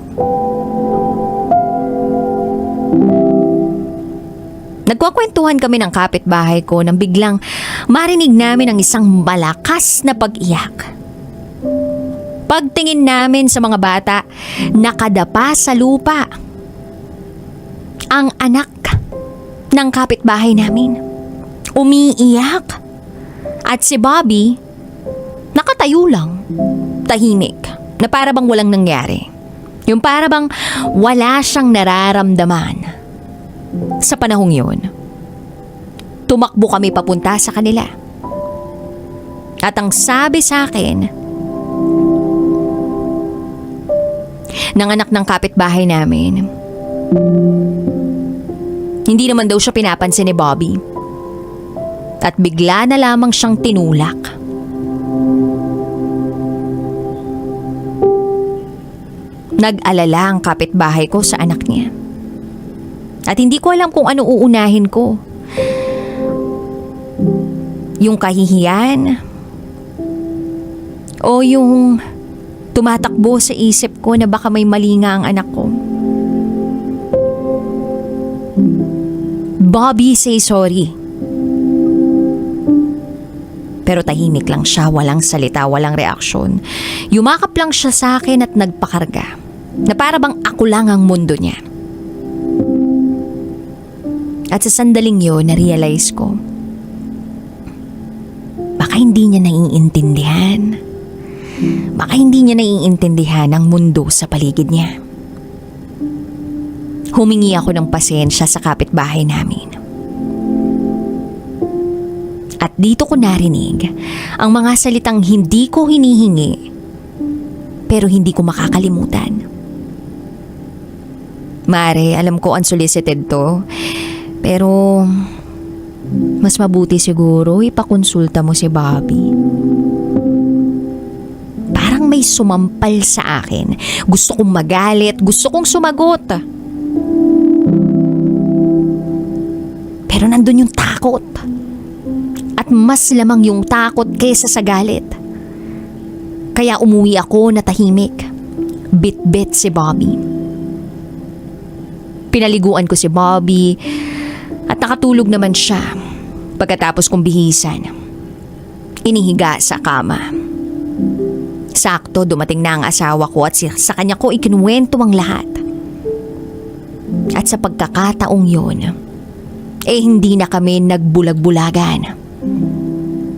Nagkwakwentuhan kami ng kapitbahay ko nang biglang marinig namin ang isang malakas na pag-iyak. Pagtingin namin sa mga bata, nakadapa sa lupa ang anak ng kapitbahay namin. Umiiyak. At si Bobby, nakatayo lang, tahimik, na para bang walang nangyari. Yung para bang wala siyang nararamdaman. Sa panahong yun, tumakbo kami papunta sa kanila. At ang sabi sa akin ng anak ng kapitbahay namin, hindi naman daw siya pinapansin ni Bobby. At bigla na lamang siyang tinulak. Nag-alala ang kapitbahay ko sa anak niya. At hindi ko alam kung ano uunahin ko. Yung kahihiyan o yung Tumatakbo sa isip ko na baka may mali nga ang anak ko. Bobby, say sorry. Pero tahimik lang siya, walang salita, walang reaksyon. Yumakap lang siya sa akin at nagpakarga. Na para bang ako lang ang mundo niya. At sa sandaling yun, na-realize ko, baka hindi niya naiintindihan. Baka hindi niya naiintindihan ang mundo sa paligid niya. Humingi ako ng pasensya sa kapitbahay namin. At dito ko narinig ang mga salitang hindi ko hinihingi, pero hindi ko makakalimutan. Mare, alam ko unsolicited to, pero mas mabuti siguro ipakonsulta mo si Bobby. Parang may sumampal sa akin. Gusto kong magalit, gusto kong sumagot. Pero nandun yung takot. At mas lamang yung takot kaysa sa galit. Kaya umuwi ako na tahimik. Bit-bit si Bobby. Pinaliguan ko si Bobby at nakatulog naman siya pagkatapos kong bihisan. Inihiga sa kama. Sakto dumating na ang asawa ko at sa kanya ko ikinuwento ang lahat. At sa pagkakataong yun, hindi na kami nagbulag-bulagan.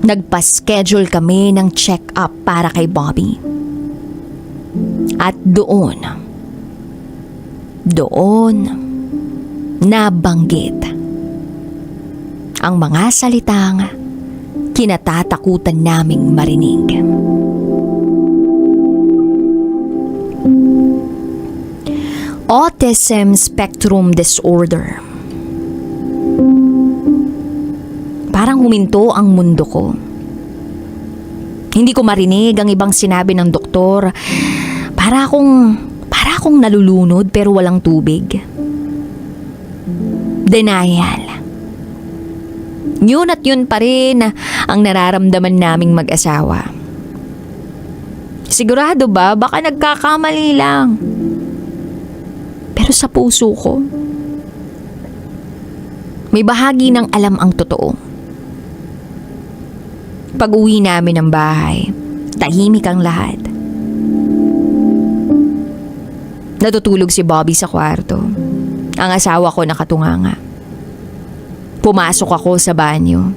Nagpa-schedule kami ng check-up para kay Bobby. At doon nabanggit ang mga salitang kinatatakutan naming marinig. Autism Spectrum Disorder. Parang huminto ang mundo ko. Hindi ko marinig ang ibang sinabi ng doktor. Para akong nalulunod pero walang tubig. Denial. Yun at yun pa rin ang nararamdaman naming mag-asawa. Sigurado ba? Baka nagkakamali lang. Pero sa puso ko, may bahagi ng alam ang totoo. Pag-uwi namin ng bahay, tahimik ang lahat. Natutulog si Bobby sa kwarto. Ang asawa ko nakatunganga. Pumasok ako sa banyo.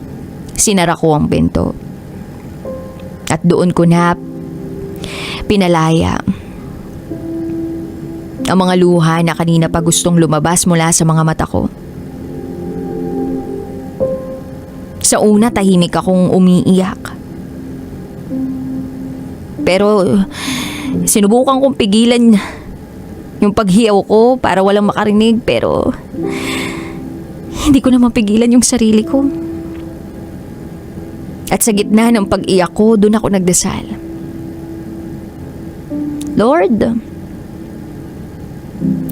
Sinara ko ang pinto. At doon ko na pinalaya ang mga luha na kanina pa gustong lumabas mula sa mga mata ko. Sa una, tahimik akong umiiyak. Pero sinubukan kong pigilan yung paghiyaw ko para walang makarinig, pero hindi ko na mapigilan yung sarili ko. At sa gitna ng pag-iyak ko, doon ako nagdasal.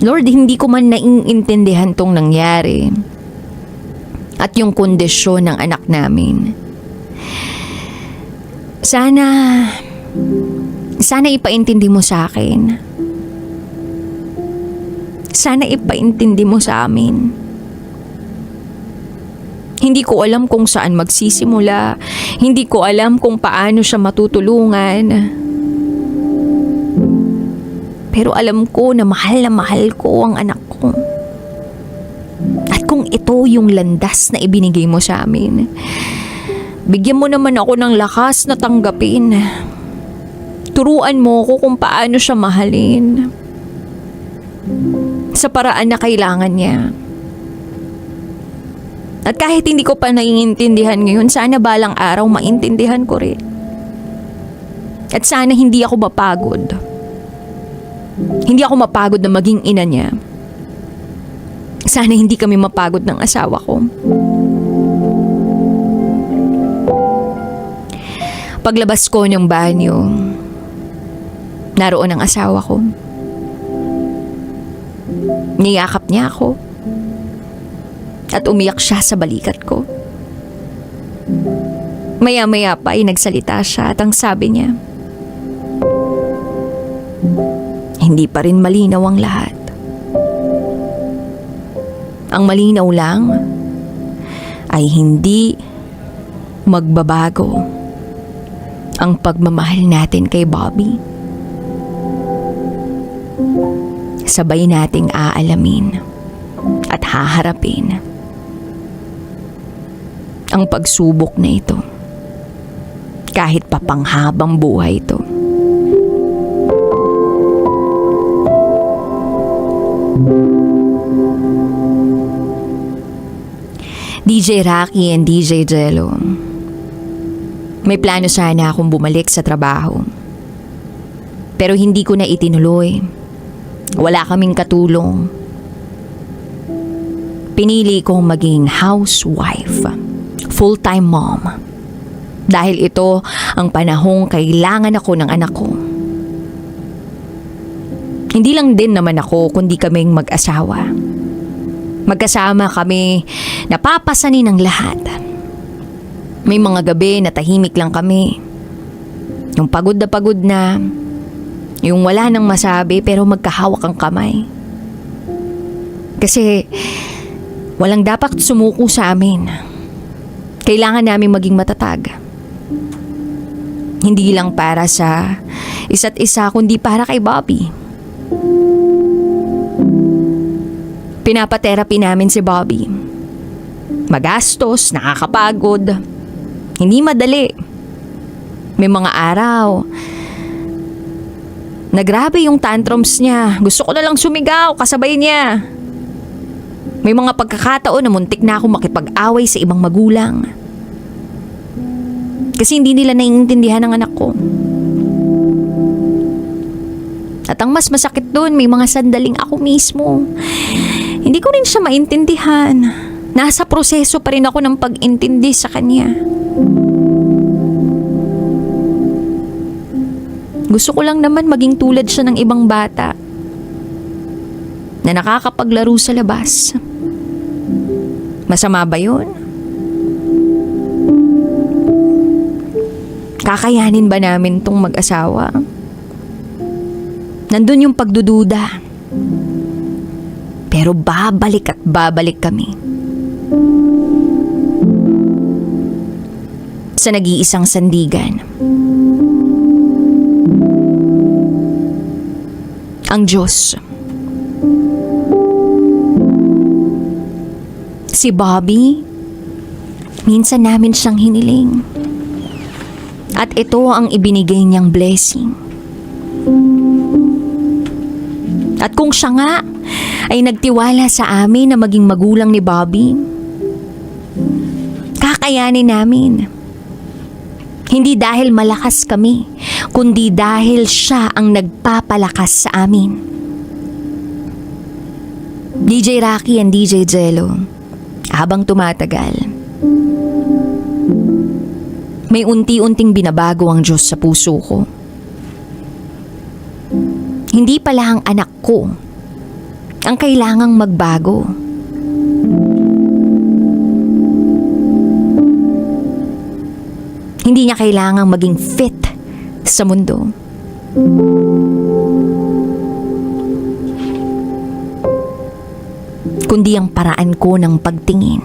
Lord, hindi ko man naiintindihan tong nangyari at yung kondisyon ng anak namin. Sana ipaintindi mo sa akin. Sana ipaintindi mo sa amin. Hindi ko alam kung saan magsisimula. Hindi ko alam kung paano siya matutulungan. Pero alam ko na mahal ko ang anak ko. At kung ito yung landas na ibinigay mo sa amin, bigyan mo naman ako ng lakas na tanggapin. Turuan mo ko kung paano siya mahalin. Sa paraan na kailangan niya. At kahit hindi ko pa naiintindihan ngayon, sana balang araw maintindihan ko rin. At sana hindi ako mapagod. Hindi ako mapagod na maging ina niya. Sana hindi kami mapagod ng asawa ko. Paglabas ko ng banyo, naroon ang asawa ko. Niyakap niya ako. At umiyak siya sa balikat ko. Maya-maya pa ay nagsalita siya at ang sabi niya, hindi pa rin malinaw ang lahat. Ang malinaw lang ay hindi magbabago ang pagmamahal natin kay Bobby. Sabay nating aalamin at haharapin ang pagsubok na ito kahit papanghabang buhay ito. DJ Rocky and DJ Jello, may plano sana akong bumalik sa trabaho. Pero hindi ko na itinuloy. Wala kaming katulong. Pinili kong maging housewife, full-time mom. Dahil ito ang panahong kailangan ako ng anak ko. Hindi lang din naman ako, kundi kaming mag-asawa. Magkasama kami, napapasanin ng lahat. May mga gabi na tahimik lang kami. Yung pagod na, yung wala nang masabi pero magkahawak ang kamay. Kasi walang dapat sumuko sa amin. Kailangan namin maging matatag. Hindi lang para sa isa't isa kundi para kay Bobby. Pinapaterapi namin si Bobby. Magastos, nakakapagod. Hindi madali. May mga araw na grabe yung tantrums niya. Gusto ko na lang sumigaw kasabay niya. May mga pagkakataon na muntik na ako makipag-away sa ibang magulang. Kasi hindi nila naiintindihan ang anak ko. At ang mas masakit doon, may mga sandaling ako mismo hindi ko rin siya maintindihan. Nasa proseso pa rin ako ng pag-intindi sa kanya. Gusto ko lang naman maging tulad siya ng ibang bata na nakakapaglaro sa labas. Masama ba yun? Kakayanin ba namin tong mag-asawa? Nandun yung pagdududa. Pero babalik at babalik kami. Sa nag-iisang sandigan. Ang Diyos. Si Bobby, minsan namin siyang hiniling. At ito ang ibinigay niyang blessing. At kung siya nga ay nagtiwala sa amin na maging magulang ni Bobby, kakayanin namin. Hindi dahil malakas kami, kundi dahil siya ang nagpapalakas sa amin. DJ Rocky and DJ Jello, habang tumatagal, may unti-unting binabago ang Diyos sa puso ko. Hindi pala ang anak ko ang kailangang magbago. Hindi niya kailangang maging fit sa mundo. Kundi ang paraan ko ng pagtingin.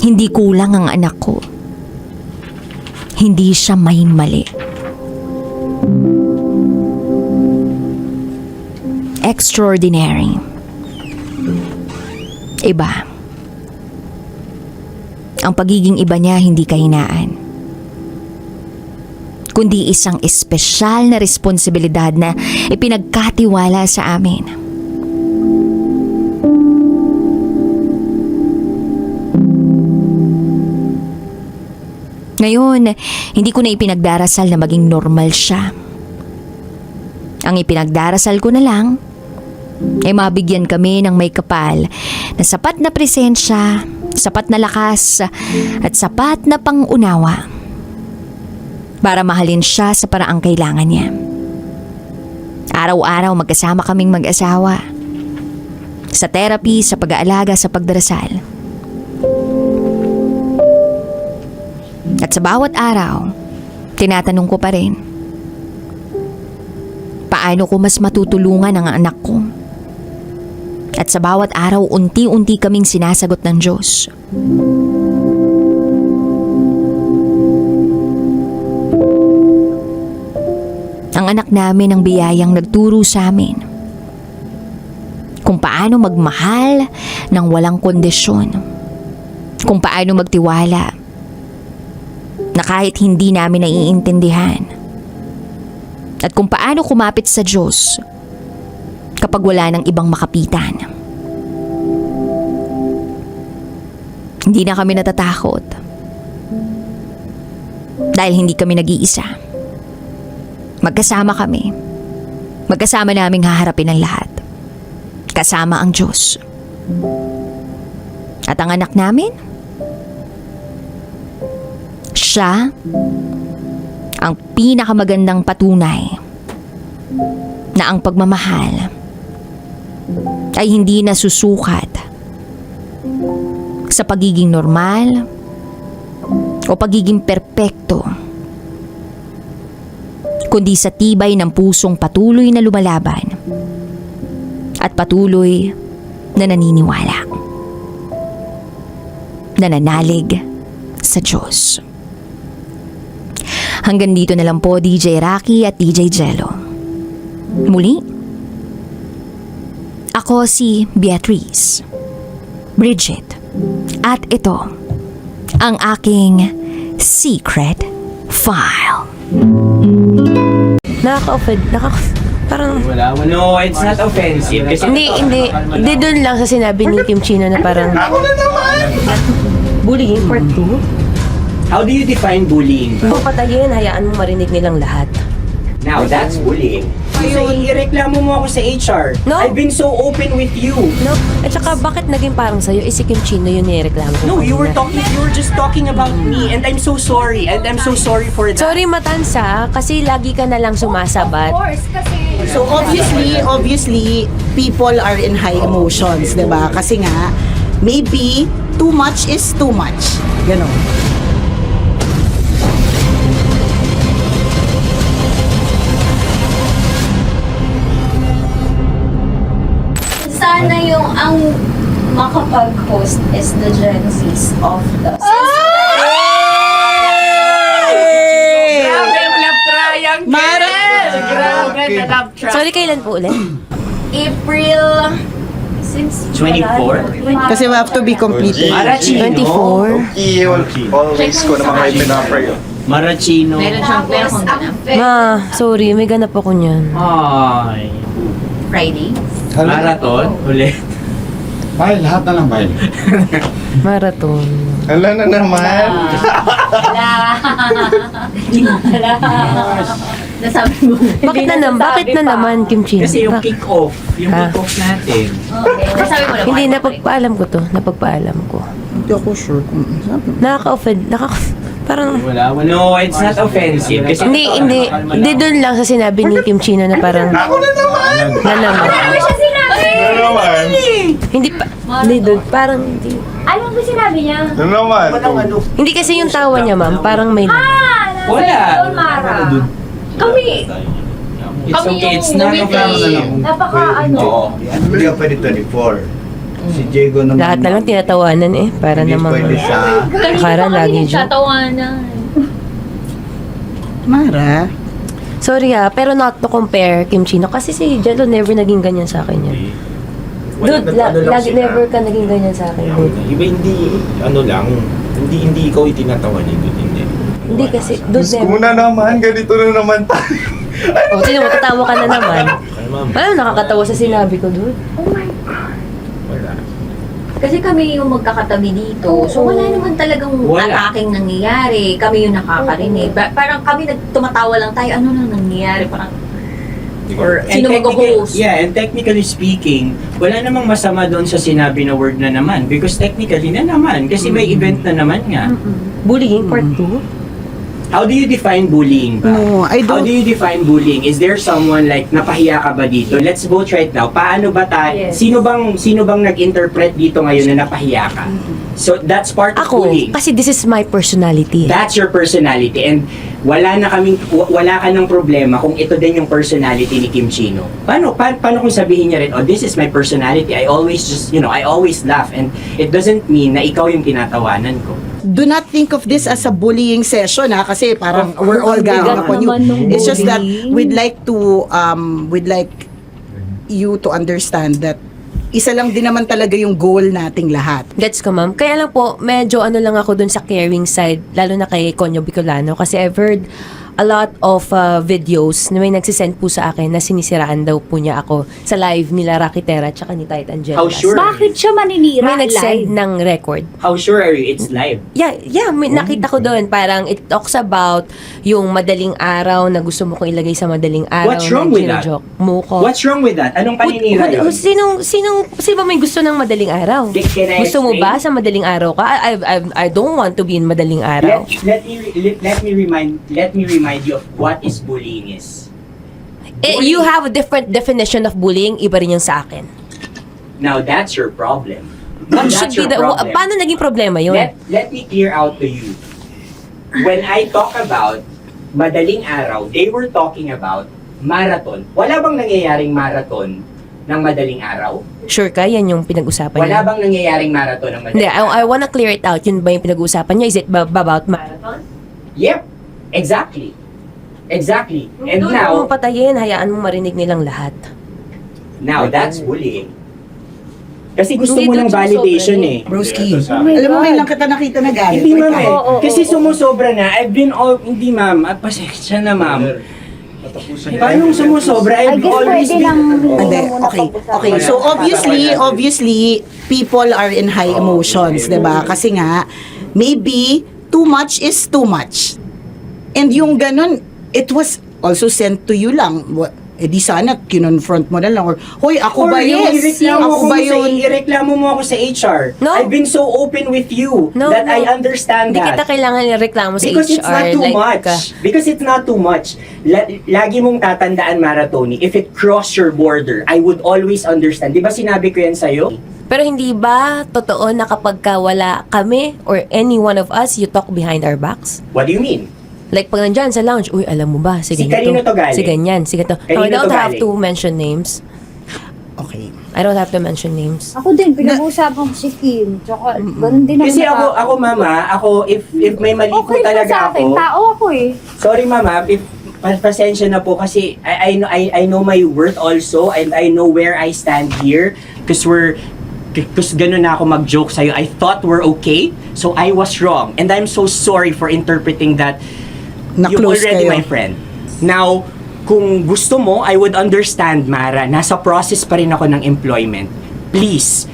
Hindi kulang ang anak ko. Hindi siya may mali. Extraordinary. Iba. Ang pagiging iba niya hindi kahinaan, kundi isang espesyal na responsibilidad na ipinagkatiwala sa amin. Ngayon, hindi ko na ipinagdarasal na maging normal siya. Ang ipinagdarasal ko na lang ay mabigyan kami ng may kapal na sapat na presensya, sapat na lakas, at sapat na pangunawa para mahalin siya sa paraang kailangan niya. Araw-araw magkasama kaming mag-asawa. Sa therapy, sa pag-aalaga, sa pagdarasal. At sa bawat araw, tinatanong ko pa rin, paano ko mas matutulungan ang anak ko. At sa bawat araw, unti-unti kaming sinasagot ng Diyos. Ang anak namin ang biyayang nagturo sa amin kung paano magmahal ng walang kondisyon, kung paano magtiwala na kahit hindi namin naiintindihan, at kung paano kumapit sa Diyos kapag wala ng ibang makapitan. Hindi na kami natatakot dahil hindi kami nag-iisa. Magkasama kami. Magkasama naming haharapin ang lahat. Kasama ang Diyos. At ang anak namin, siya ang pinakamagandang patunay na ang pagmamahal ay hindi nasusukat sa pagiging normal o pagiging perpekto, kundi sa tibay ng pusong patuloy na lumalaban at patuloy na naniniwala, nananalig sa Diyos. Hanggang dito na lang po, DJ Rocky at DJ Jello. Muli, ako si Beatrice Bridget at ito ang aking secret file. Nakaka-offend. Parang, No, it's not offensive. Kasi hindi doon lang sa sinabi ni Kim Chino na parang, bullying part 2? how do you define bullying? Kung patayin, hayaan mo marinig nilang lahat. Now, that's bullying. So, ireklamo mo ako sa HR. No. I've been so open with you. No? At saka, bakit naging parang sa'yo? Si Kim Chino yun nireklamo ko. No, you were kanina. just talking about me, and I'm so sorry. And I'm so sorry for that. Sorry, Matansa, kasi lagi ka na lang sumasabat. So obviously, people are in high emotions, 'di ba? Kasi nga, maybe too much is too much. Ganon. Sana yung ang makapag-host is the Gen Zs of the Sorry, kailan po ulit? April since 24? Kasi we have to be completed. Marachino. 24? Always ko naman kayo pinapray. Marachino. Tapos Ma, sorry, may ganap ako niyan. Ay. Friday. Marathon? Ulit. Mahal, lahat na lang mahal. Marathon. Ala na naman. Nasabi mo. Bakit na naman, Kim Chino? Kasi yung Bakit? kick-off. Yung kick-off natin. Nasabi mo na ba? Hindi, napagpaalam ko to. Napagpaalam ko. Hindi ako sure kung sabi. Nakaka-offend. Parang, No, it's not offensive. Kasi hindi doon lang sa sinabi ni Kim Chino na parang, Ako na naman. na naman. Ano siya sinabi? Na naman. Hindi doon, parang hindi. Ano ba sinabi niya? Na naman. Hindi kasi yung tawa niya, ma'am, parang may laman. Wala. Mara. Kami. It's okay. It's not offensive. Napaka Oo. Hindi ka pwede 24. Si Diego naman. Lahat na lang tinatawanan eh, para Hindi namang pwede sa... akala lagi joke. Tatawanan. Mara. Sorry pero not to compare Kim Chino kasi si Jello never naging ganyan sa akin yan. Dude, lagi never ka naging ganyan sa akin, dude. Iba hindi ikaw itinatawa niya, dude, hindi. Hindi kasi, dude, never. na naman, ganito na naman tayo. O, sino mo, tatawa ka na naman. Ay, ma'am, Ano, nakakatawa sa sinabi ko, dude. wala. Kasi kami yung magkakatabi dito. So wala naman talagang ataking nangyayari. Kami yung nakakarinig. Parang kami tumatawa lang tayo. Ano lang nangyayari? Parang or sino mag-host? Yeah, and technically speaking, wala namang masama doon sa sinabi na word na naman. Because technically na naman. Kasi may event na naman nga. Bullying, part 2? How do you define bullying ba? No, I How don't. do you define bullying? Is there someone like napahiya ka ba dito? Let's vote right now. Paano ba tayo? Yes. Sino bang nag-interpret dito ngayon na napahiya ka? So that's part of Ako, bullying. kasi this is my personality. That's your personality and wala ka ng problema kung ito din yung personality ni Kim Chino. Paano kung sabihin niya rin, oh, this is my personality. I always I always laugh and it doesn't mean na ikaw yung tinatawanan ko. Do not think of this as a bullying session parkasi parang we're all ganging upon you. It's just that we'd like you to understand that isa lang din naman talaga yung goal nating lahat. Gets ko, ma'am. Kaya lang po, medyo lang ako dun sa caring side, lalo na kay Conyo Bicolano. Kasi I've heard a lot of videos na may nagsisend po sa akin na sinisiraan daw po niya ako sa live nila Rakitera at ni Titan Jellas. How sure? Bakit siya maninira May live? nagsend ng record. How sure are you it's live? Yeah, may nakita ko doon. Parang it talks about yung madaling araw na gusto mo kong ilagay sa madaling araw. What's wrong with that? Joke mo ko. What's wrong with that? Anong paninira yun? Sino ba may gusto ng madaling araw? Can I Gusto mo explain? ba sa madaling araw ka? I don't want to be in madaling araw. Let me remind you of what is bullying is. You have a different definition of bullying, iba rin yung sa akin. Now that's your problem. What That's should be your the, problem. paano naging problema yun? Let me clear out to you. When I talk about madaling araw, they were talking about marathon. Wala bang nangyayaring marathon ng madaling araw? Sure ka, yan yung pinag-usapan Wala niya? bang nangyayaring marathon ng madaling Hindi, araw? I wanna clear it out. Yun ba yung pinag-usapan niya? Is it about marathon? Yep, exactly. Exactly. And Doon now, mo patayin, hayaan mo marinig nilang lahat. that's bullying. Kasi gusto Hindi mo ng doon validation sumusobra eh. Broski, Oh my alam mo God. ngayon lang kita nakita na galit. Hindi ma'am Wait, eh. Oo, Kasi sumusobra na. Hindi ma'am. Pasensya na ma'am. Paano sumusobra? I I've guess always pwede been... lang Hindi, okay. So obviously, people are in high emotions, 'di ba? Kasi nga maybe too much is too much. And yung ganun, it was also sent to you lang. Di sana kinonfront mo na lang or hoy, ako ba yun? Ako ba yun? Ireklamo mo ako sa HR. No. I've been so open with you that I understand Hindi kita that. kailangan reklamo sa Because HR. it's not too much. Because it's not too much. Lagi mong tatandaan, Maratoni, if it cross your border, I would always understand. Di ba sinabi ko yan sa'yo? Pero hindi ba totoo na kapag wala kami or any one of us, you talk behind our backs? What do you mean? Like pag nandyan sa lounge, uy, alam mo ba, si Si ganito, kanino to galing? si ganyan, si ganito. No, I Kanino don't to have galing? to mention names. Okay. I don't have to mention names. Ako din, pinag-uusapan ko si Kim. Tsaka, ganun din Kasi naman ako mama, if may mali po okay pa talaga sa akin, ako. tao ako eh. Sorry mama, if pasensya na po kasi I know my worth also and I know where I stand here because ganun na ako mag-joke sa'yo. I thought we're okay, so I was wrong. And I'm so sorry for interpreting that you're Na-close already kayo. my friend. Now, kung gusto mo, I would understand, Mara. Nasa process pa rin ako ng employment. Please,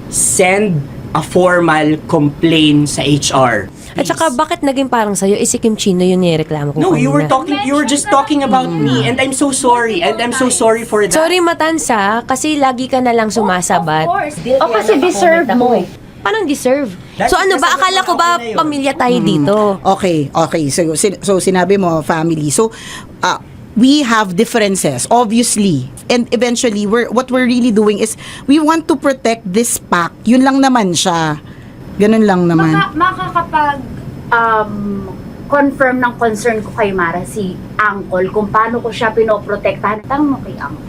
send a formal complaint sa HR. At saka bakit naging parang sa'yo, si Kim Chino yung nireklamo ko No, you were kanina. you were just talking about me and I'm so sorry. And I'm so sorry for that. Sorry Matansa, kasi lagi ka na lang sumasabat. Of course. O kasi deserve mo eh. Paano deserve? That's So ano ba, because akala ko ba okay na yun. pamilya tayo dito? Okay. So sinabi mo family. So we have differences obviously. And eventually what we're really doing is we want to protect this pack. Yun lang naman siya. Ganun lang naman. Makakapag confirm ng concern ko kay Mara si Uncle kung paano ko siya pinoprotektahan. Tanong mo kay Uncle.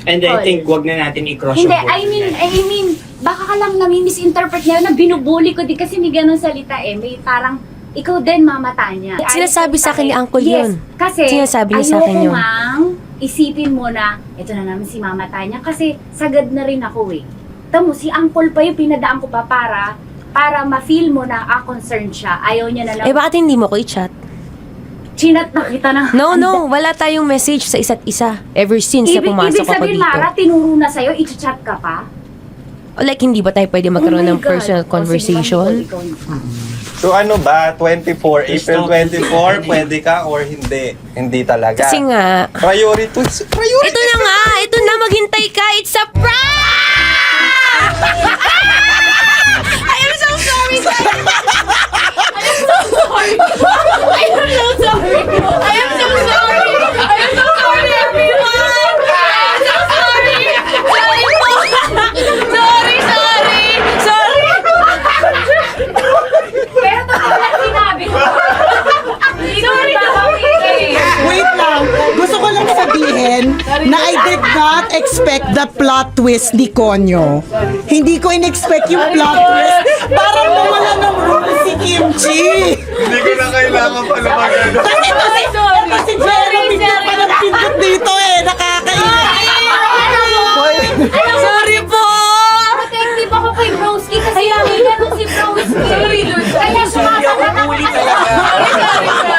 And I think wag na natin i-cross Hindi, yung border. I mean, baka ka lang nami-misinterpret niya na binubuli ko din kasi hindi ganun salita eh. May parang, ikaw din mamata niya. Sinasabi sa akin ni Uncle yes, yun. Kasi, Sinasabi niya sa akin ayoko yun. ngang isipin mo na, ito na naman si mamata niya kasi sagad na rin ako eh. Tamo, si Uncle pa yung pinadaan ko pa para ma-feel mo na concerned siya. Ayaw niya na lang. Eh bakit hindi mo ko i-chat? Chinat na kita na. No, wala tayong message sa isa't isa ever since na pumasok Ibig ako sabihin, dito. Mara, tinuro na sa'yo, i-chat ka pa? Like, hindi ba tayo pwede magkaroon Oh my ng personal God. conversation? Ikaw. So ano ba, 24, April 24, pwede ka or hindi? Hindi talaga. Kasi nga, Priority. ito na nga, ito na, maghintay ka, it's a prank! I am so sorry, guys! I am so sorry. I expect the plot twist ni Konyo. Hindi ko in-expect yung plot twist. Parang nawala ng role si Kimchi. Hindi ko na kailangan pa naman ano. Kasi ito si Jerry, pindot pa ng pindot dito eh. Nakakainis. Sorry po! Protective ako kay Broski kasi hindi ganun si Broski. Kaya sumasagot ako. Huli talaga.